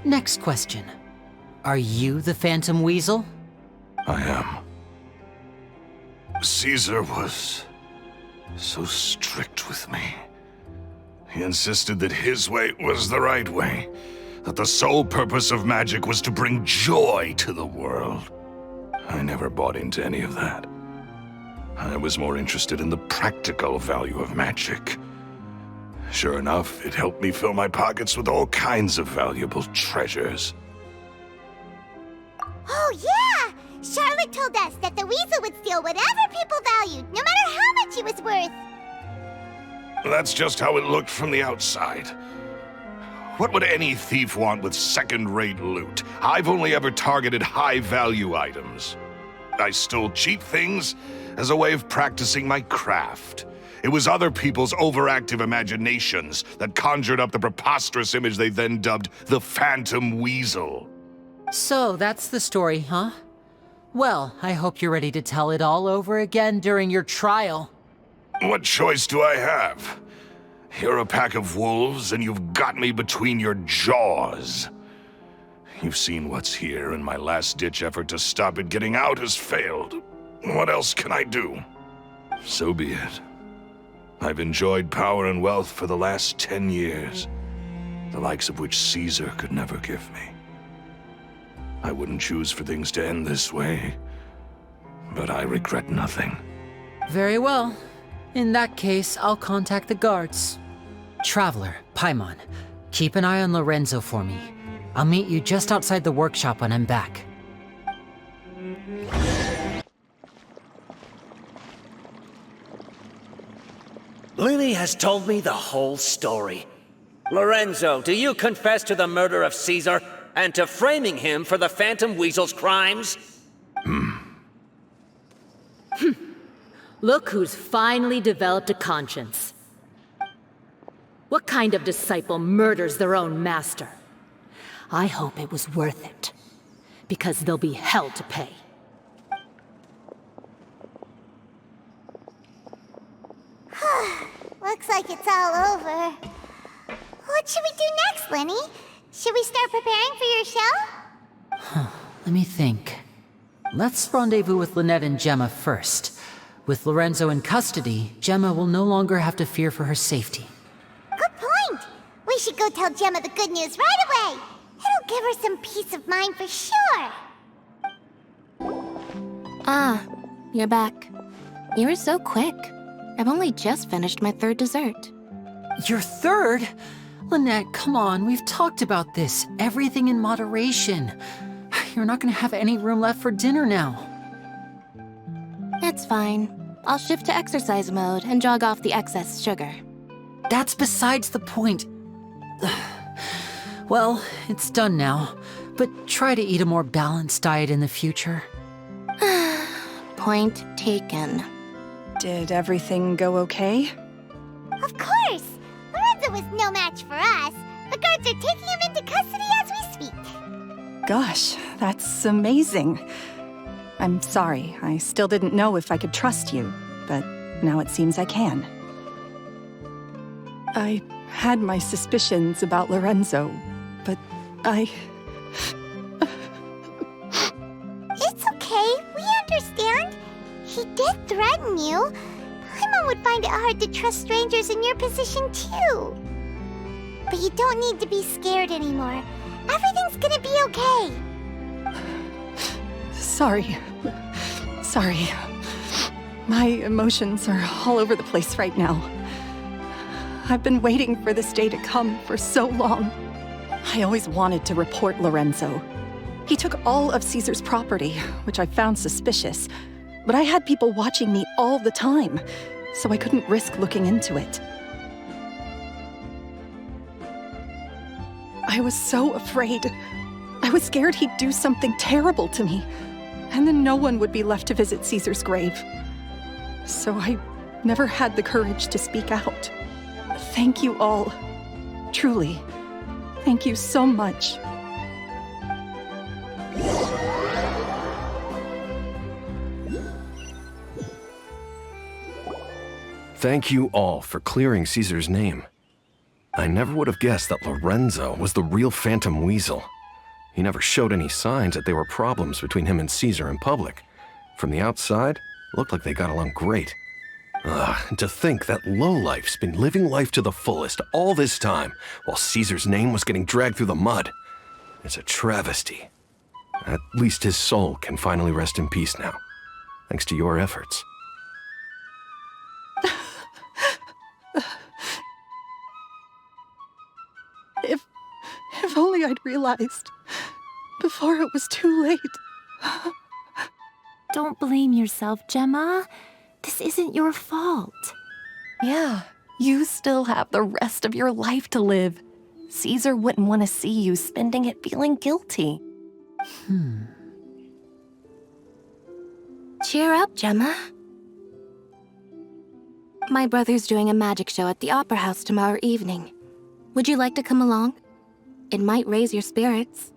Next question. Are you the Phantom Weasel? I am. Caesar was so strict with me. He insisted that his way was the right way, that the sole purpose of magic was to bring joy to the world. I never bought into any of that. I was more interested in the practical value of magic. Sure enough, it helped me fill my pockets with all kinds of valuable treasures. Oh, yeah! Charlotte told us that the weasel would steal whatever people valued, no matter how much it was worth. That's just how it looked from the outside. What would any thief want with second-rate loot? I've only ever targeted high-value items. I stole cheap things as a way of practicing my craft. It was other people's overactive imaginations that conjured up the preposterous image they then dubbed the Phantom Weasel. So that's the story, huh? Well, I hope you're ready to tell it all over again during your trial. What choice do I have? You're a pack of wolves, and you've got me between your jaws. You've seen what's here, and my last-ditch effort to stop it getting out has failed. What else can I do? So be it. I've enjoyed power and wealth for the last 10 years, the likes of which Caesar could never give me. I wouldn't choose for things to end this way, but I regret nothing. Very well. In that case, I'll contact the guards. Traveler, Paimon, keep an eye on Lorenzo for me. I'll meet you just outside the workshop when I'm back. Lily has told me the whole story. Lorenzo, do you confess to the murder of Caesar and to framing him for the Phantom Weasel's crimes? Look who's finally developed a conscience. What kind of disciple murders their own master? I hope it was worth it, because they'll be hell to pay. Looks like it's all over. What should we do next, Lenny? Should we start preparing for your show? Let me think. Let's rendezvous with Lynette and Gemma first. With Lorenzo in custody, Gemma will no longer have to fear for her safety. Good point. We should go tell Gemma the good news right away. It'll give her some peace of mind for sure. Ah, you're back. You were so quick. I've only just finished my third dessert. Your third? Lynette, come on, we've talked about this. Everything in moderation. You're not gonna have any room left for dinner now. It's fine. I'll shift to exercise mode and jog off the excess sugar. That's besides the point. Well, it's done now, but try to eat a more balanced diet in the future. Point taken. Did everything go okay? Of course. Lorenzo was no match for us. The guards are taking him into custody as we speak. Gosh, that's amazing. I'm sorry, I still didn't know if I could trust you, but now it seems I can. I had my suspicions about Lorenzo, but It's okay, we understand. He did threaten you. Paimon would find it hard to trust strangers in your position too. But you don't need to be scared anymore. Everything's gonna be okay. Sorry. My emotions are all over the place right now. I've been waiting for this day to come for so long. I always wanted to report Lorenzo. He took all of Caesar's property, which I found suspicious, but I had people watching me all the time, so I couldn't risk looking into it. I was so afraid. I was scared he'd do something terrible to me, and then no one would be left to visit Caesar's grave. So I never had the courage to speak out. Thank you all. Truly. Thank you so much. Thank you all for clearing Caesar's name. I never would have guessed that Lorenzo was the real Phantom Weasel. He never showed any signs that there were problems between him and Caesar in public. From the outside, it looked like they got along great. And to think that lowlife's been living life to the fullest all this time, while Caesar's name was getting dragged through the mud. It's a travesty. At least his soul can finally rest in peace now, thanks to your efforts. If only I'd realized before it was too late. Don't blame yourself, Gemma. This isn't your fault. Yeah, you still have the rest of your life to live. Caesar wouldn't want to see you spending it feeling guilty. Cheer up, Gemma. My brother's doing a magic show at the Opera House tomorrow evening. Would you like to come along? It might raise your spirits.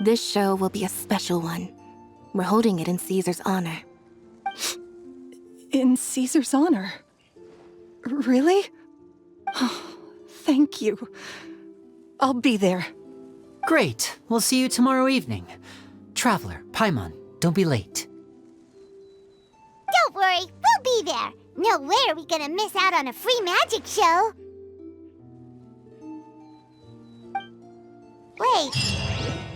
This show will be a special one. We're holding it in Caesar's honor. In Caesar's honor? Really? Oh, thank you. I'll be there. Great. We'll see you tomorrow evening. Traveler, Paimon, don't be late. Don't worry, we'll be there. No way are we gonna miss out on a free magic show. Wait,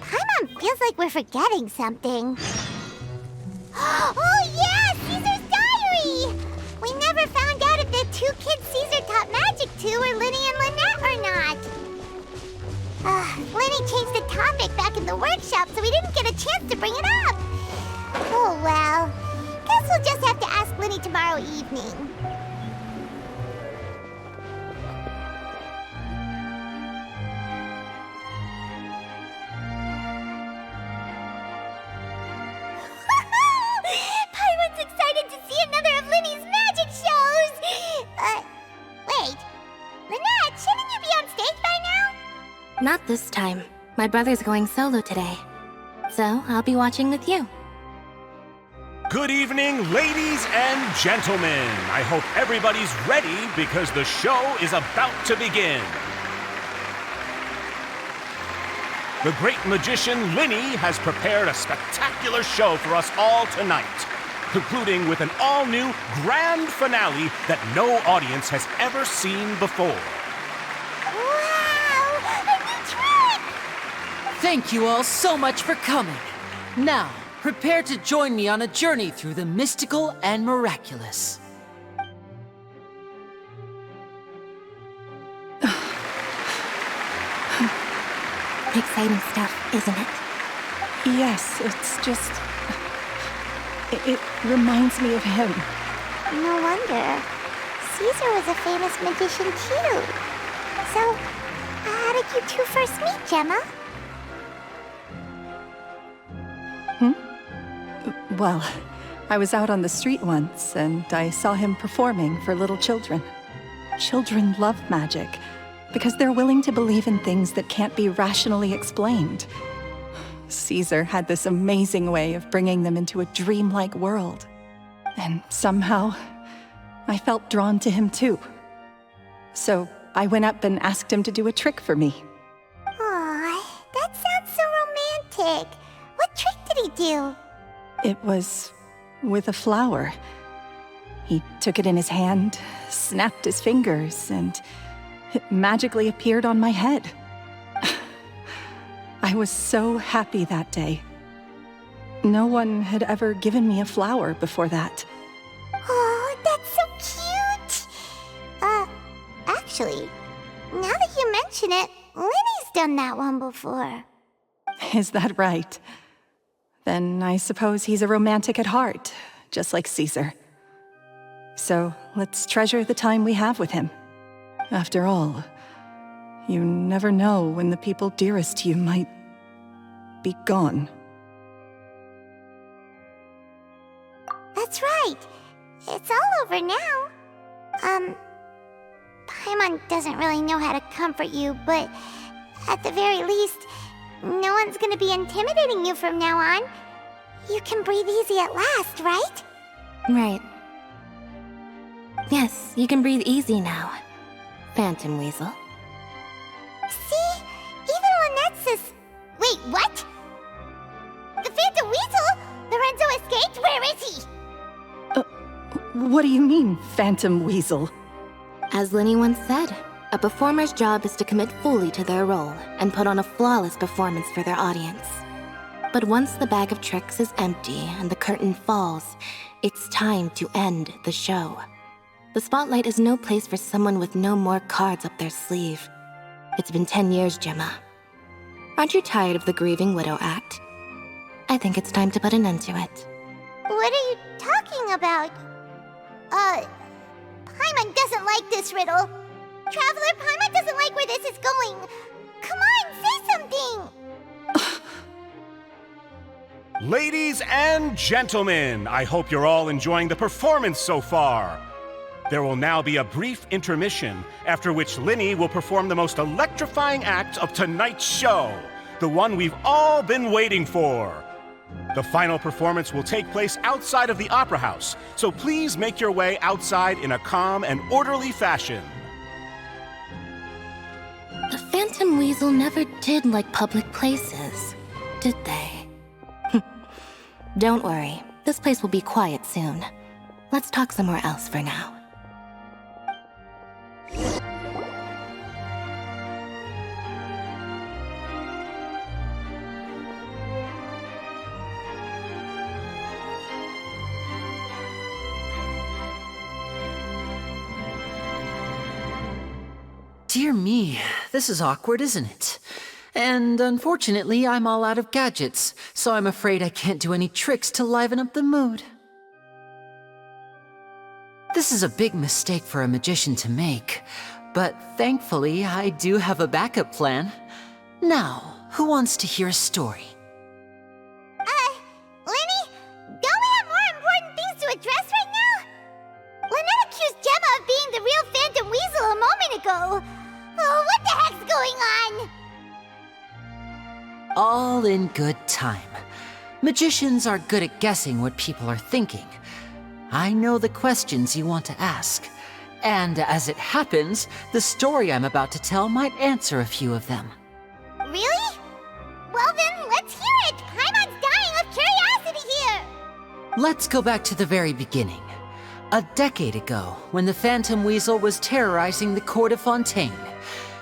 Paimon feels like we're forgetting something. Oh yeah, Caesar's diary! We never found out if the two kids Caesar taught magic to were Linny and Lynette or not. Linny changed the topic back in the workshop, so we didn't get a chance to bring it up. Oh well, guess we'll just have to ask Linny tomorrow evening. Paimon's excited to see another of Linny's magic shows! Wait. Lynette, shouldn't you be on stage by now? Not this time. My brother's going solo today. So, I'll be watching with you. Good evening, ladies and gentlemen. I hope everybody's ready because the show is about to begin. The great magician Linny has prepared a spectacular show for us all tonight, concluding with an all-new grand finale that no audience has ever seen before. Wow! A new trick! Thank you all so much for coming. Now, prepare to join me on a journey through the mystical and miraculous. Exciting stuff, isn't it? Yes, it's just... It reminds me of him. No wonder. Caesar was a famous magician too. So, how did you two first meet, Gemma? Well, I was out on the street once, and I saw him performing for little children. Children love magic, because they're willing to believe in things that can't be rationally explained. Caesar had this amazing way of bringing them into a dreamlike world. And somehow, I felt drawn to him too. So I went up and asked him to do a trick for me. Aw, that sounds so romantic. What trick did he do? It was with a flower. He took it in his hand, snapped his fingers, and it magically appeared on my head. I was so happy that day. No one had ever given me a flower before that. Oh, that's so cute! Actually, now that you mention it, Linny's done that one before. Is that right? Then I suppose he's a romantic at heart, just like Caesar. So let's treasure the time we have with him. After all, you never know when the people dearest to you might be gone. That's right. It's all over now. Paimon doesn't really know how to comfort you, but at the very least, no one's gonna be intimidating you from now on. You can breathe easy at last, right? Right. Yes, you can breathe easy now, Phantom Weasel. See? Even Lynette says... Wait, what? The Phantom Weasel? Lorenzo escaped? Where is he? What do you mean, Phantom Weasel? As Linny once said, a performer's job is to commit fully to their role and put on a flawless performance for their audience. But once the bag of tricks is empty and the curtain falls, it's time to end the show. The spotlight is no place for someone with no more cards up their sleeve. It's been 10 years, Gemma. Aren't you tired of the grieving widow act? I think it's time to put an end to it. What are you talking about? Paimon doesn't like this riddle. Traveler, Paimon doesn't like where this is going. Come on, say something! Ladies and gentlemen, I hope you're all enjoying the performance so far. There will now be a brief intermission, after which Linny will perform the most electrifying act of tonight's show, the one we've all been waiting for. The final performance will take place outside of the Opera House, so please make your way outside in a calm and orderly fashion. The Phantom Weasel never did like public places, did they? Don't worry, this place will be quiet soon. Let's talk somewhere else for now. dear me, this is awkward, isn't it? And unfortunately, I'm all out of gadgets, so I'm afraid I can't do any tricks to liven up the mood. This is a big mistake for a magician to make, but thankfully, I do have a backup plan. Now, who wants to hear a story? Lenny, don't we have more important things to address right now? Lynette accused Gemma of being the real Phantom Weasel a moment ago. Oh, what the heck's going on? All in good time. Magicians are good at guessing what people are thinking. I know the questions you want to ask. And as it happens, the story I'm about to tell might answer a few of them. Really? Well then, let's hear it! Paimon's dying of curiosity here! Let's go back to the very beginning. A decade ago, when the Phantom Weasel was terrorizing the court of Fontaine.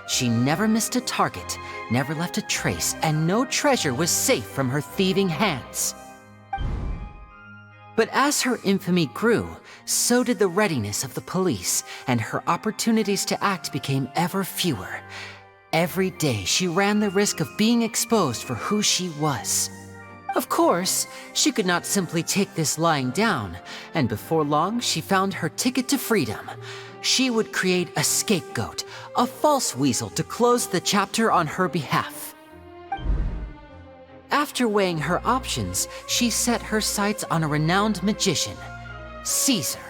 She never missed a target, never left a trace, and no treasure was safe from her thieving hands. But as her infamy grew, so did the readiness of the police, and her opportunities to act became ever fewer. Every day, she ran the risk of being exposed for who she was. Of course, she could not simply take this lying down, and before long, she found her ticket to freedom. She would create a scapegoat, a false weasel to close the chapter on her behalf. After weighing her options, she set her sights on a renowned magician, Caesar.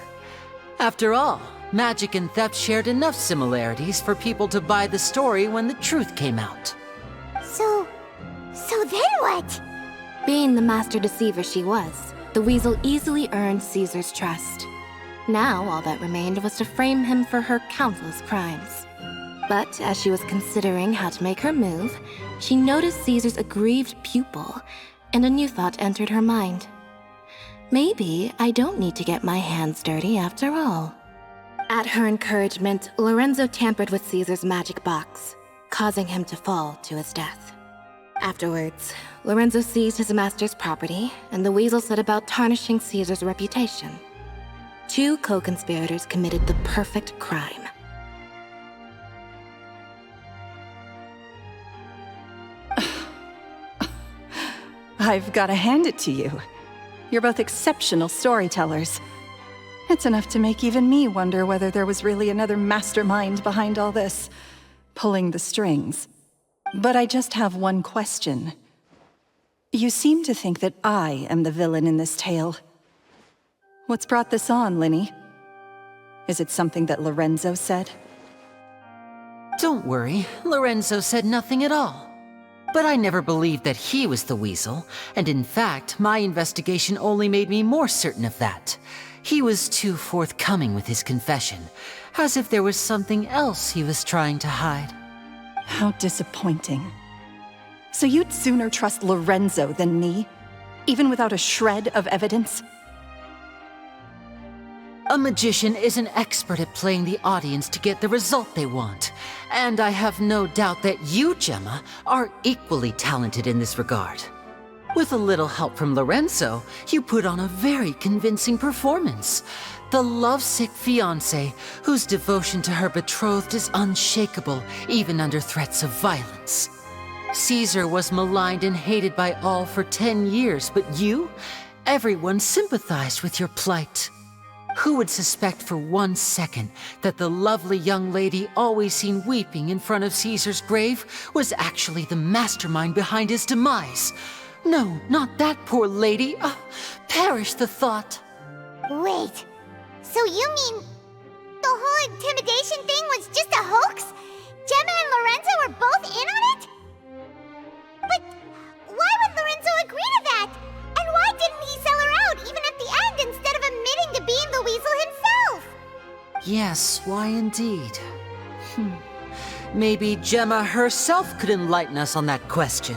After all, magic and theft shared enough similarities for people to buy the story when the truth came out. So then what? Being the master deceiver she was, the weasel easily earned Caesar's trust. Now all that remained was to frame him for her countless crimes. But as she was considering how to make her move, she noticed Caesar's aggrieved pupil, and a new thought entered her mind. Maybe I don't need to get my hands dirty after all. At her encouragement, Lorenzo tampered with Caesar's magic box, causing him to fall to his death. Afterwards, Lorenzo seized his master's property, and the weasel set about tarnishing Caesar's reputation. Two co-conspirators committed the perfect crime. I've got to hand it to you. You're both exceptional storytellers. It's enough to make even me wonder whether there was really another mastermind behind all this, pulling the strings. But I just have one question. You seem to think that I am the villain in this tale. What's brought this on, Linny? Is it something that Lorenzo said? Don't worry, Lorenzo said nothing at all. But I never believed that he was the weasel, and in fact, my investigation only made me more certain of that. He was too forthcoming with his confession, as if there was something else he was trying to hide. How disappointing. So you'd sooner trust Lorenzo than me, even without a shred of evidence? A magician is an expert at playing the audience to get the result they want, and I have no doubt that you, Gemma, are equally talented in this regard. With a little help from Lorenzo, you put on a very convincing performance. The lovesick fiancé, whose devotion to her betrothed is unshakable, even under threats of violence. Caesar was maligned and hated by all for 10 years, but you? Everyone sympathized with your plight. Who would suspect for 1 second that the lovely young lady always seen weeping in front of Caesar's grave was actually the mastermind behind his demise? No, not that poor lady. Perish the thought. Wait, so you mean the whole intimidation thing was just a hoax? Gemma and Lorenzo were both in on it? But why would Lorenzo agree to that? And why didn't he sell her out even at the end instead of admitting to being the weasel himself? Yes, why indeed? Maybe Gemma herself could enlighten us on that question.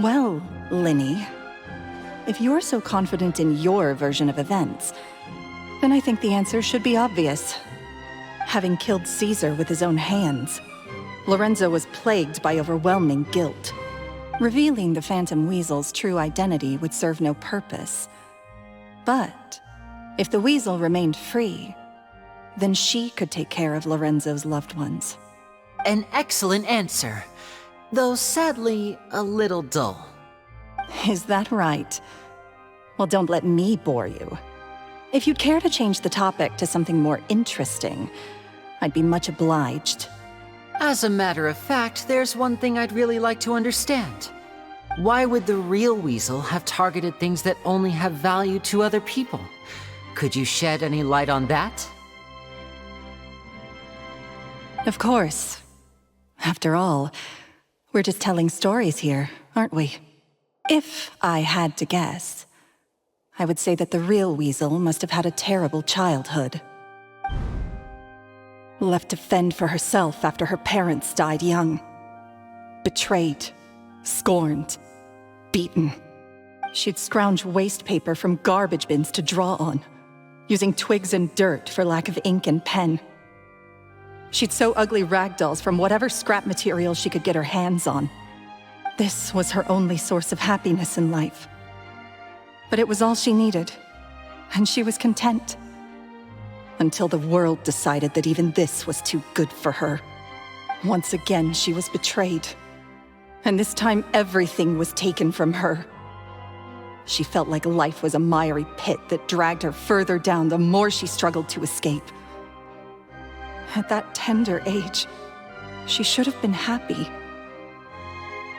Well, Linny, if you're so confident in your version of events, then I think the answer should be obvious. Having killed Caesar with his own hands, Lorenzo was plagued by overwhelming guilt. Revealing the Phantom Weasel's true identity would serve no purpose. But if the Weasel remained free, then she could take care of Lorenzo's loved ones. An excellent answer, though sadly a little dull. Is that right? Well, don't let me bore you. If you'd care to change the topic to something more interesting, I'd be much obliged. As a matter of fact, there's one thing I'd really like to understand. Why would the real weasel have targeted things that only have value to other people? Could you shed any light on that? Of course. After all, we're just telling stories here, aren't we? If I had to guess, I would say that the real weasel must have had a terrible childhood. Left to fend for herself after her parents died young. Betrayed, scorned, beaten. She'd scrounge waste paper from garbage bins to draw on, using twigs and dirt for lack of ink and pen. She'd sew ugly rag dolls from whatever scrap material she could get her hands on. This was her only source of happiness in life. But it was all she needed, and she was content. Until the world decided that even this was too good for her. Once again, she was betrayed. And this time, everything was taken from her. She felt like life was a miry pit that dragged her further down the more she struggled to escape. At that tender age, she should have been happy.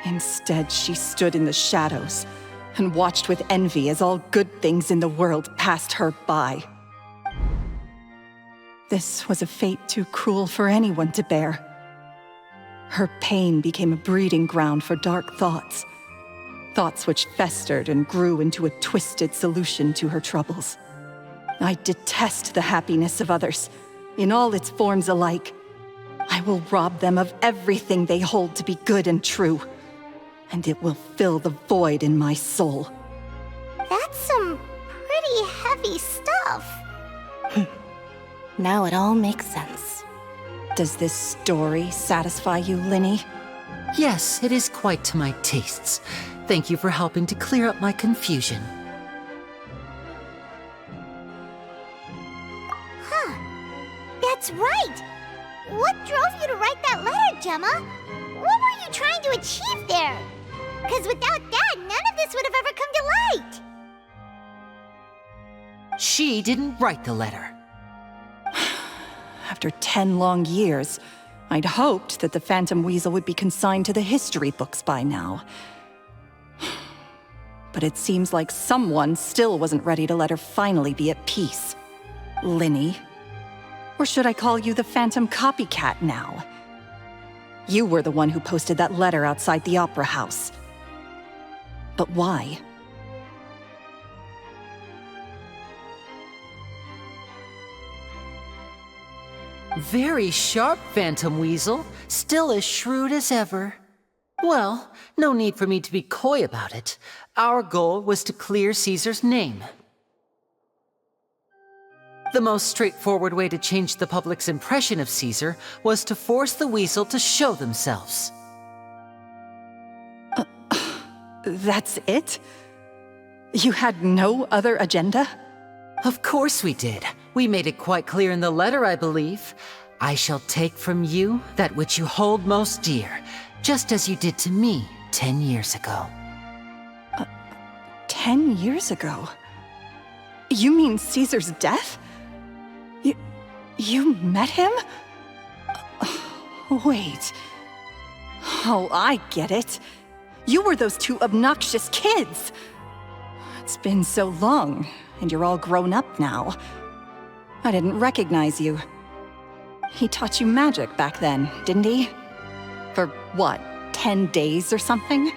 Instead, she stood in the shadows and watched with envy as all good things in the world passed her by. This was a fate too cruel for anyone to bear. Her pain became a breeding ground for dark thoughts. Thoughts which festered and grew into a twisted solution to her troubles. I detest the happiness of others, in all its forms alike. I will rob them of everything they hold to be good and true, and it will fill the void in my soul. That's some pretty heavy stuff. Now it all makes sense. Does this story satisfy you, Linny? Yes, it is quite to my tastes. Thank you for helping to clear up my confusion. Huh. That's right! What drove you to write that letter, Gemma? What were you trying to achieve there? Because without that, none of this would have ever come to light! She didn't write the letter. After 10 long years, I'd hoped that the Phantom Weasel would be consigned to the history books by now. But it seems like someone still wasn't ready to let her finally be at peace. Linny. Or should I call you the Phantom Copycat now? You were the one who posted that letter outside the Opera House. But why? Very sharp, Phantom Weasel. Still as shrewd as ever. Well, no need for me to be coy about it. Our goal was to clear Caesar's name. The most straightforward way to change the public's impression of Caesar was to force the Weasel to show themselves. That's it? You had no other agenda? Of course we did. We made it quite clear in the letter, I believe. I shall take from you that which you hold most dear, just as you did to me 10 years ago. 10 years ago? You mean Caesar's death? You met him? Wait. Oh, I get it. You were those two obnoxious kids. It's been so long, and you're all grown up now. I didn't recognize you. He taught you magic back then, didn't he? For what, 10 days or something?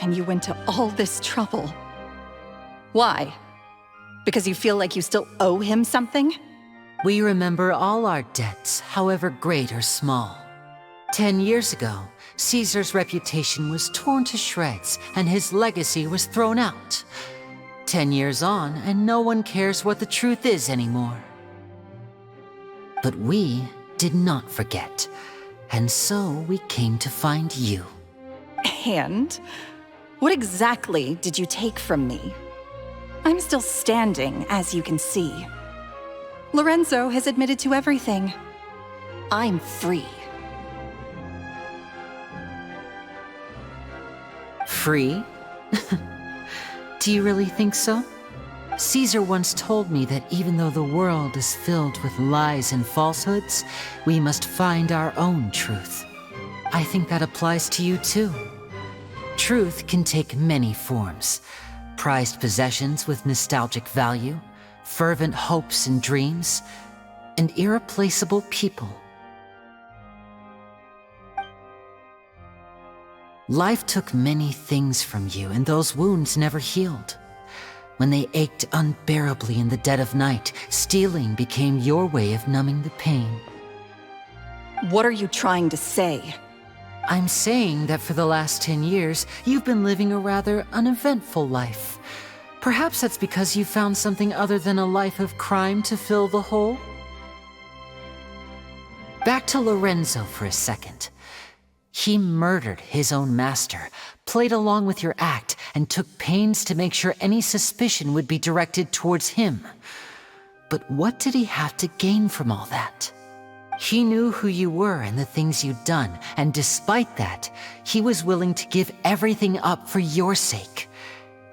And you went to all this trouble. Why? Because you feel like you still owe him something? We remember all our debts, however great or small. 10 years ago, Caesar's reputation was torn to shreds, and his legacy was thrown out. 10 years on, and no one cares what the truth is anymore. But we did not forget, and so we came to find you. And? What exactly did you take from me? I'm still standing, as you can see. Lorenzo has admitted to everything. I'm free. Free? Do you really think so? Caesar once told me that even though the world is filled with lies and falsehoods, we must find our own truth. I think that applies to you too. Truth can take many forms. Prized possessions with nostalgic value, fervent hopes and dreams, and irreplaceable people. Life took many things from you, and those wounds never healed. When they ached unbearably in the dead of night, stealing became your way of numbing the pain. What are you trying to say? I'm saying that for the last 10 years, you've been living a rather uneventful life. Perhaps that's because you found something other than a life of crime to fill the hole? Back to Lorenzo for a second. He murdered his own master, played along with your act, and took pains to make sure any suspicion would be directed towards him. But what did he have to gain from all that? He knew who you were and the things you'd done, and despite that, he was willing to give everything up for your sake.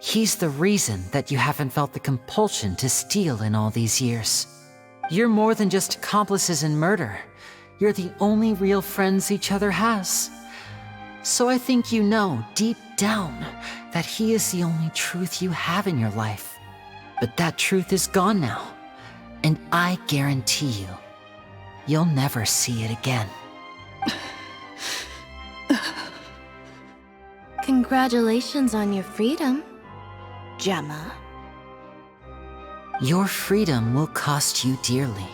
He's the reason that you haven't felt the compulsion to steal in all these years. You're more than just accomplices in murder. You're the only real friends each other has. So I think you know, deep down, that he is the only truth you have in your life. But that truth is gone now, and I guarantee you, you'll never see it again. Congratulations on your freedom, Gemma. Your freedom will cost you dearly.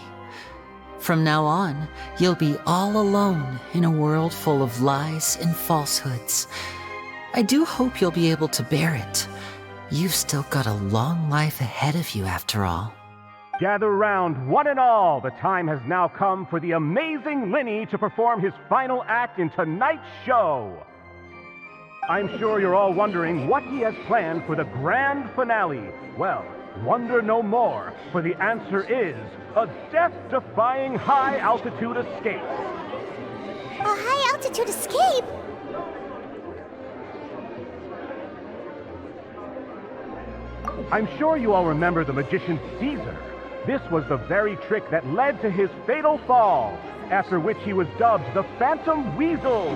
From now on, you'll be all alone in a world full of lies and falsehoods. I do hope you'll be able to bear it. You've still got a long life ahead of you after all. Gather round, one and all. The time has now come for the amazing Linny to perform his final act in tonight's show. I'm sure you're all wondering what he has planned for the grand finale. Well, wonder no more, for the answer is a death-defying high-altitude escape. A high-altitude escape? I'm sure you all remember the magician Caesar. This was the very trick that led to his fatal fall, after which he was dubbed the Phantom Weasel.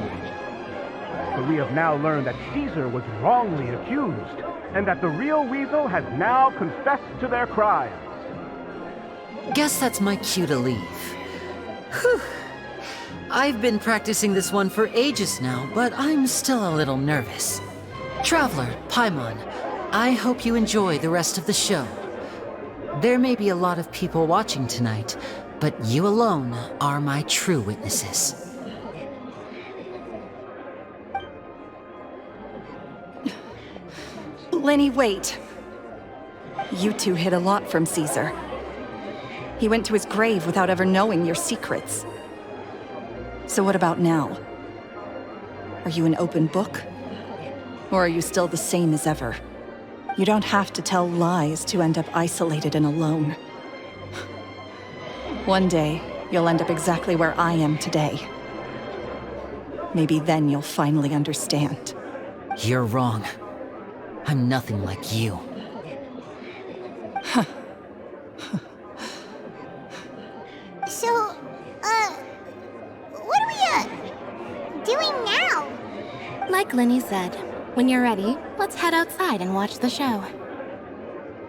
But we have now learned that Caesar was wrongly accused, and that the real Weasel has now confessed to their crimes. Guess that's my cue to leave. Whew. I've been practicing this one for ages now, but I'm still a little nervous. Traveler, Paimon, I hope you enjoy the rest of the show. There may be a lot of people watching tonight, but you alone are my true witnesses. Linny, wait. You two hid a lot from Caesar. He went to his grave without ever knowing your secrets. So what about now? Are you an open book? Or are you still the same as ever? You don't have to tell lies to end up isolated and alone. One day, you'll end up exactly where I am today. Maybe then you'll finally understand. You're wrong. I'm nothing like you. So, what are we, doing now? Like Linny said, when you're ready, let's head outside and watch the show.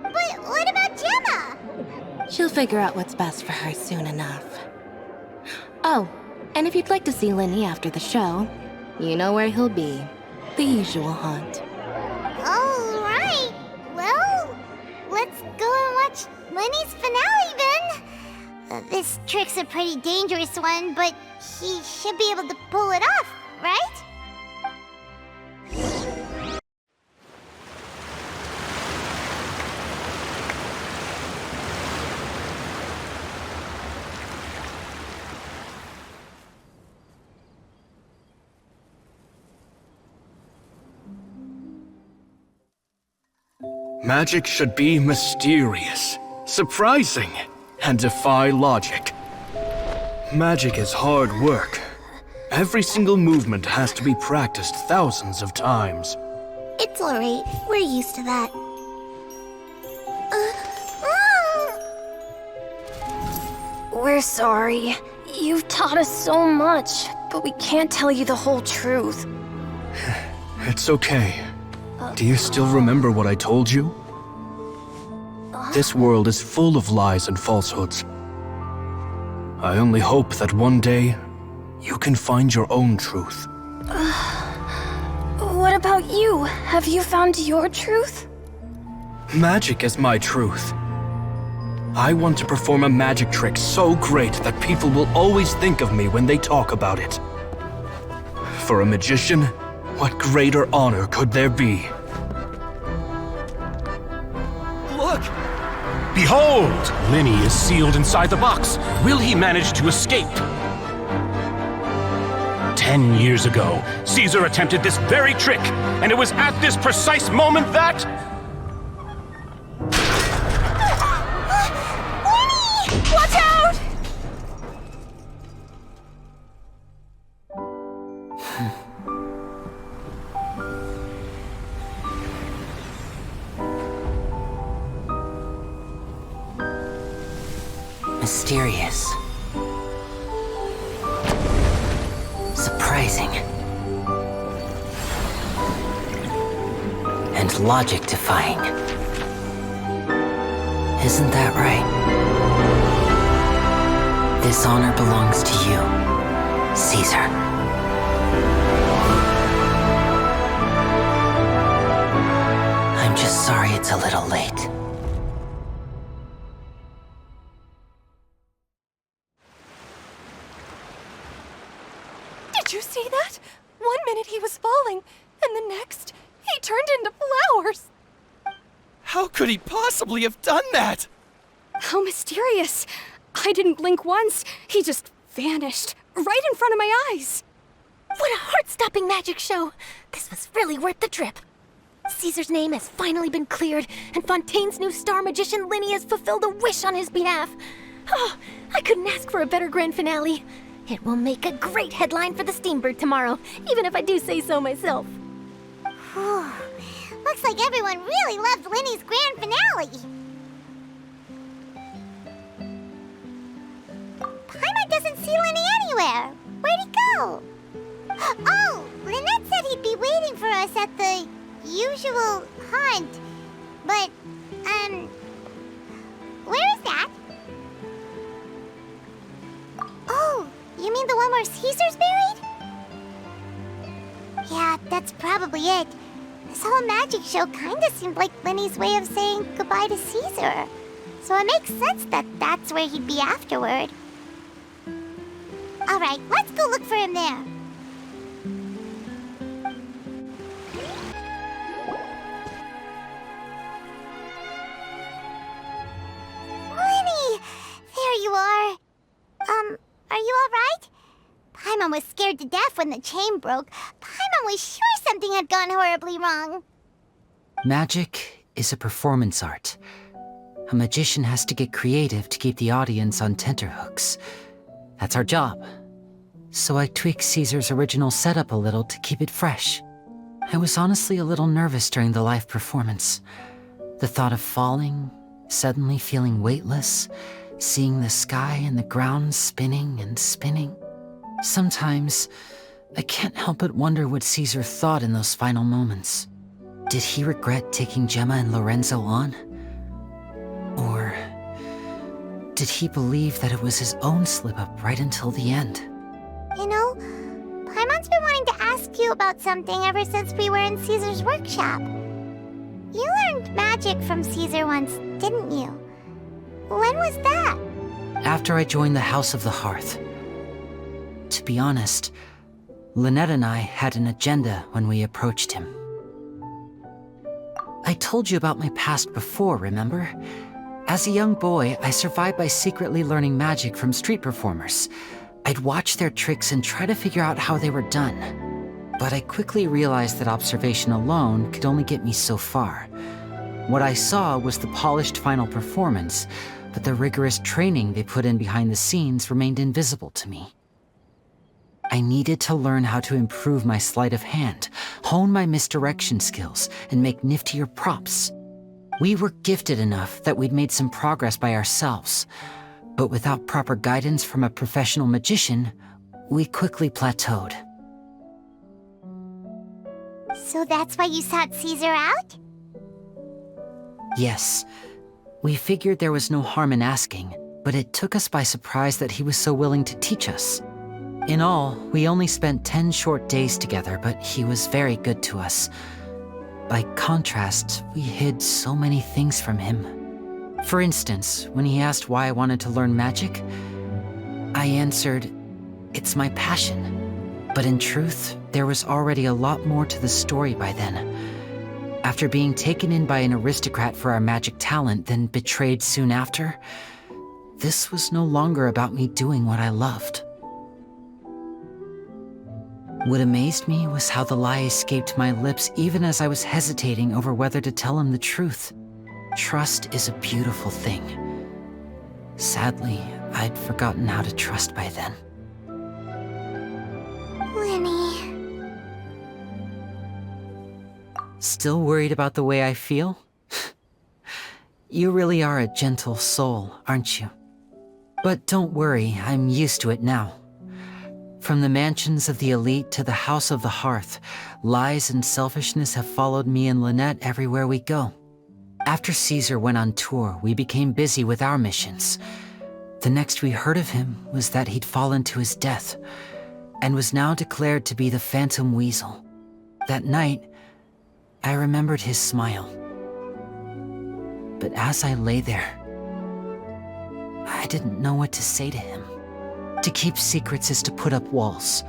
But what about Gemma? She'll figure out what's best for her soon enough. Oh, and if you'd like to see Linny after the show, you know where he'll be. The usual haunt. All right. Well, let's go and watch Linny's finale then. This trick's a pretty dangerous one, but he should be able to pull it off, right? Magic should be mysterious, surprising, and defy logic. Magic is hard work. Every single movement has to be practiced thousands of times. It's alright. We're used to that. We're sorry. You've taught us so much, but we can't tell you the whole truth. It's okay. Do you still remember what I told you? This world is full of lies and falsehoods. I only hope that one day you can find your own truth. What about you? Have you found your truth? Magic is my truth. I want to perform a magic trick so great that people will always think of me when they talk about it. For a magician, what greater honor could there be? Look! Behold! Linny is sealed inside the box. Will he manage to escape? 10 years ago, Caesar attempted this very trick, and it was at this precise moment that... Watch out! Mysterious. Surprising. And logic-defying. Isn't that right? This honor belongs to you, Caesar. I'm just sorry it's a little late. Did you see that? 1 minute he was falling, and the next, he turned into flowers. How could he possibly have done that? How mysterious. I didn't blink once. He just vanished, right in front of my eyes. What a heart-stopping magic show. This was really worth the trip. Caesar's name has finally been cleared, and Fontaine's new star magician Linny has fulfilled a wish on his behalf. Oh, I couldn't ask for a better grand finale. It will make a great headline for the Steambird tomorrow, even if I do say so myself. Looks like everyone really loved Linny's grand finale. Paimon doesn't see Linny anywhere. Where'd he go? Oh, Lynette said he'd be waiting for us at the usual hunt. But, where is that? Oh, you mean the one where Caesar's buried? Yeah, that's probably it. This whole magic show kinda seemed like Linny's way of saying goodbye to Caesar. So it makes sense that that's where he'd be afterward. Alright, let's go look for him there. Linny! There you are. Are you alright? Paimon was scared to death when the chain broke. Paimon was sure something had gone horribly wrong. Magic is a performance art. A magician has to get creative to keep the audience on tenterhooks. That's our job. So I tweaked Caesar's original setup a little to keep it fresh. I was honestly a little nervous during the live performance. The thought of falling, suddenly feeling weightless, seeing the sky and the ground spinning and spinning. Sometimes, I can't help but wonder what Caesar thought in those final moments. Did he regret taking Gemma and Lorenzo on? Or did he believe that it was his own slip-up right until the end? You know, Paimon's been wanting to ask you about something ever since we were in Caesar's workshop. You learned magic from Caesar once, didn't you? When was that? After I joined the House of the Hearth. To be honest, Lynette and I had an agenda when we approached him. I told you about my past before, remember? As a young boy, I survived by secretly learning magic from street performers. I'd watch their tricks and try to figure out how they were done. But I quickly realized that observation alone could only get me so far. What I saw was the polished final performance, but the rigorous training they put in behind the scenes remained invisible to me. I needed to learn how to improve my sleight of hand, hone my misdirection skills, and make niftier props. We were gifted enough that we'd made some progress by ourselves, but without proper guidance from a professional magician, we quickly plateaued. So that's why you sought Caesar out? Yes. We figured there was no harm in asking, but it took us by surprise that he was so willing to teach us. In all, we only spent 10 short days together, but he was very good to us. By contrast, we hid so many things from him. For instance, when he asked why I wanted to learn magic, I answered, "It's my passion." But in truth, there was already a lot more to the story by then. After being taken in by an aristocrat for our magic talent, then betrayed soon after, this was no longer about me doing what I loved. What amazed me was how the lie escaped my lips even as I was hesitating over whether to tell him the truth. Trust is a beautiful thing. Sadly, I'd forgotten how to trust by then. Lenny. Still worried about the way I feel? You really are a gentle soul, aren't you? But don't worry, I'm used to it now. From the mansions of the elite to the house of the hearth, lies and selfishness have followed me and Lynette everywhere we go. After Caesar went on tour, we became busy with our missions. The next we heard of him was that he'd fallen to his death, and was now declared to be the Phantom Weasel. That night, I remembered his smile. But as I lay there, I didn't know what to say to him. To keep secrets is to put up walls.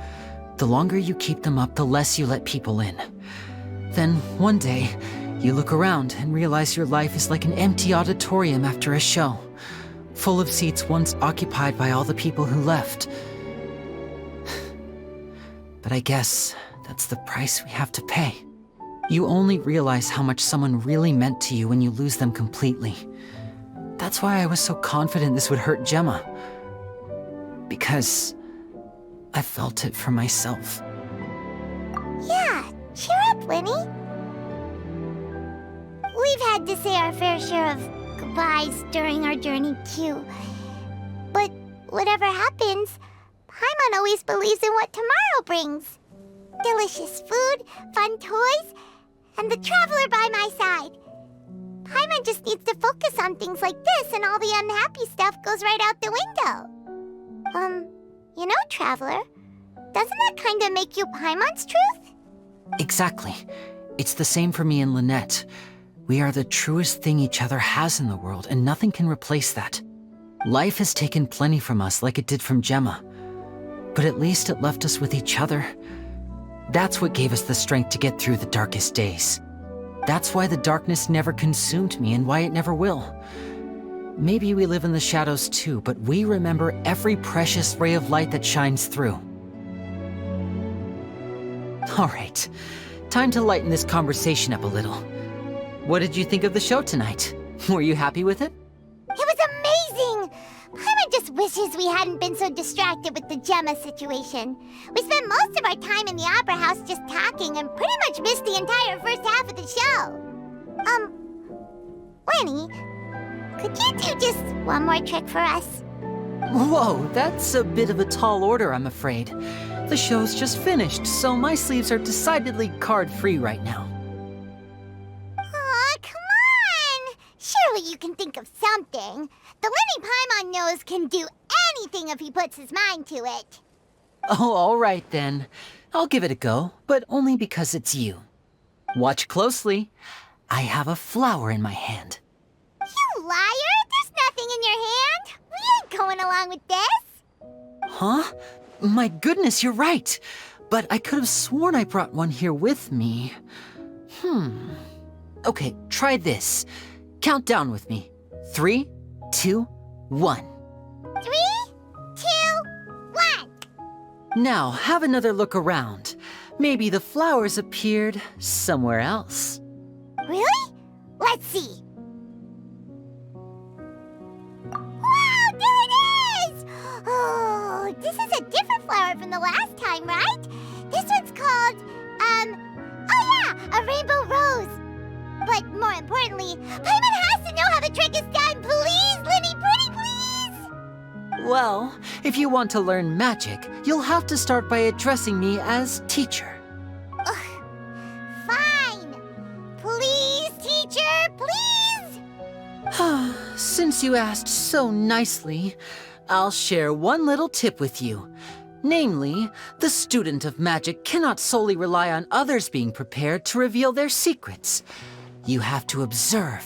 The longer you keep them up, the less you let people in. Then, one day, you look around and realize your life is like an empty auditorium after a show, full of seats once occupied by all the people who left. But I guess that's the price we have to pay. You only realize how much someone really meant to you when you lose them completely. That's why I was so confident this would hurt Gemma. Because I felt it for myself. Yeah, cheer up, Lenny. We've had to say our fair share of goodbyes during our journey, too. But whatever happens, Paimon always believes in what tomorrow brings. Delicious food, fun toys, and the traveler by my side. Paimon just needs to focus on things like this, and all the unhappy stuff goes right out the window. You know, Traveler, doesn't that kinda make you Paimon's truth? Exactly. It's the same for me and Lynette. We are the truest thing each other has in the world, and nothing can replace that. Life has taken plenty from us, like it did from Gemma. But at least it left us with each other. That's what gave us the strength to get through the darkest days. That's why the darkness never consumed me, and why it never will. Maybe we live in the shadows too, but we remember every precious ray of light that shines through. All right, time to lighten this conversation up a little. What did you think of the show tonight? Were you happy with it? It was amazing! Paimon just wishes we hadn't been so distracted with the Gemma situation. We spent most of our time in the opera house just talking and pretty much missed the entire first half of the show. Lenny, could you do just one more trick for us? Whoa, that's a bit of a tall order, I'm afraid. The show's just finished, so my sleeves are decidedly card-free right now. Aw, come on! Surely you can think of something. The Lenny Paimon knows can do anything if he puts his mind to it. Oh, all right then. I'll give it a go, but only because it's you. Watch closely. I have a flower in my hand. You liar! There's nothing in your hand! We ain't going along with this! Huh? My goodness, you're right. But I could have sworn I brought one here with me. Okay, try this. Count down with me. 3, 2, 1. 3, 2, 1! Now, have another look around. Maybe the flowers appeared somewhere else. Really? Let's see. is a different flower from the last time, right? This one's called, oh yeah, a rainbow rose. But more importantly, Paimon has to know how the trick is done. Please, Linny, pretty please! Well, if you want to learn magic, you'll have to start by addressing me as teacher. Ugh. Fine. Please, teacher, please! Since you asked so nicely, I'll share one little tip with you. Namely, the student of magic cannot solely rely on others being prepared to reveal their secrets. You have to observe,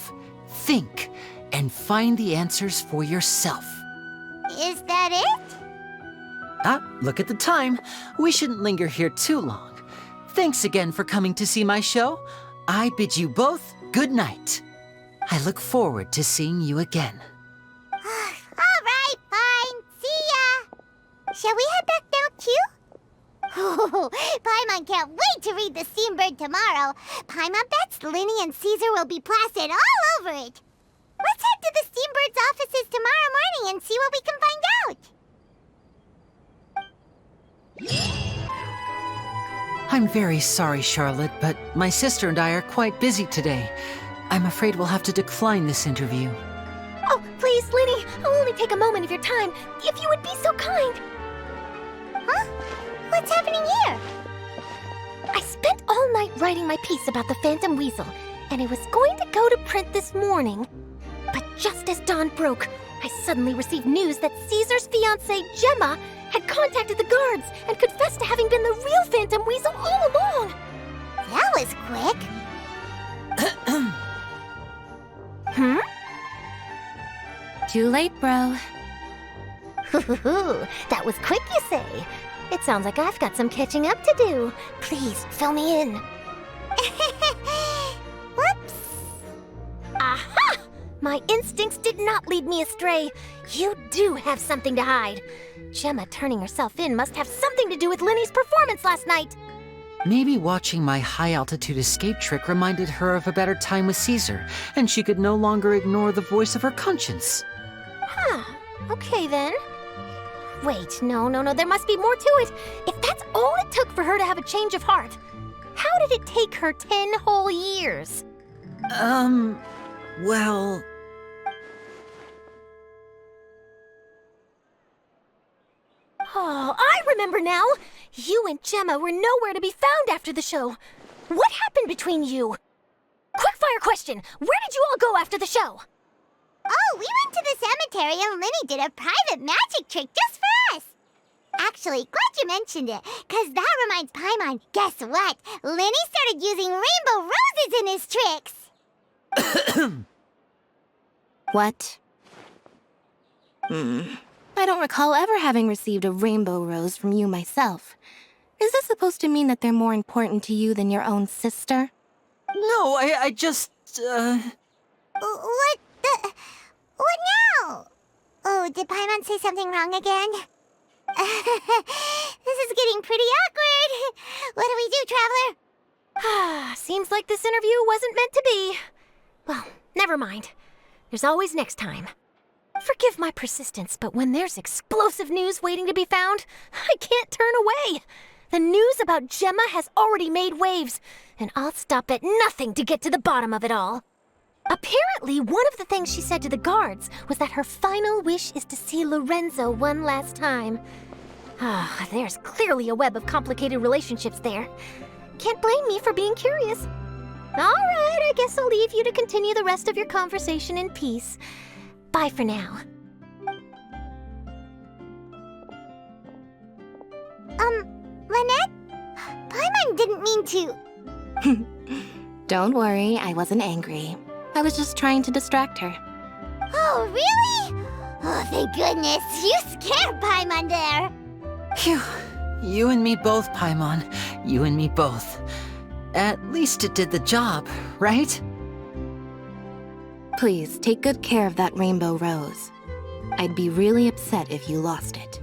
think, and find the answers for yourself. Is that it? Look at the time. We shouldn't linger here too long. Thanks again for coming to see my show. I bid you both good night. I look forward to seeing you again. All right, fine. See ya. Shall we head back now, too? Oh, Paimon can't wait to read The Steambird tomorrow. Paimon bets Linny and Caesar will be plastered all over it. Let's head to the Steambird's offices tomorrow morning and see what we can find out. I'm very sorry, Charlotte, but my sister and I are quite busy today. I'm afraid we'll have to decline this interview. Oh, please, Linny, I'll only take a moment of your time, if you would be so kind. Huh? What's happening here? I spent all night writing my piece about the Phantom Weasel, and it was going to go to print this morning. But just as dawn broke, I suddenly received news that Caesar's fiancée, Gemma, had contacted the guards and confessed to having been the real Phantom Weasel all along. That was quick. Too late, bro. That was quick, you say? It sounds like I've got some catching up to do. Please, fill me in. Whoops. Aha! My instincts did not lead me astray. You do have something to hide. Gemma turning herself in must have something to do with Linny's performance last night. Maybe watching my high-altitude escape trick reminded her of a better time with Caesar, and she could no longer ignore the voice of her conscience. Huh. Okay, then. Wait, no, there must be more to it. If that's all it took for her to have a change of heart, how did it take her 10 whole years? Well... Oh, I remember now! You and Gemma were nowhere to be found after the show. What happened between you? Quickfire question! Where did you all go after the show? Oh, we went to the cemetery and Linny did a private magic trick just for us. Actually, glad you mentioned it, because that reminds Paimon, guess what? Linny started using rainbow roses in his tricks. What? I don't recall ever having received a rainbow rose from you myself. Is this supposed to mean that they're more important to you than your own sister? No, I just, What now? Oh, did Paimon say something wrong again? This is getting pretty awkward. What do we do, Traveler? Seems like this interview wasn't meant to be. Well, never mind. There's always next time. Forgive my persistence, but when there's explosive news waiting to be found, I can't turn away. The news about Gemma has already made waves, and I'll stop at nothing to get to the bottom of it all. Apparently, one of the things she said to the guards was that her final wish is to see Lorenzo one last time. There's clearly a web of complicated relationships there. Can't blame me for being curious. All right, I guess I'll leave you to continue the rest of your conversation in peace. Bye for now. Lynette? Paimon didn't mean to... Don't worry, I wasn't angry. I was just trying to distract her. Oh, really? Oh, thank goodness. You scared Paimon there. Phew. You and me both, Paimon. You and me both. At least it did the job, right? Please, take good care of that rainbow rose. I'd be really upset if you lost it.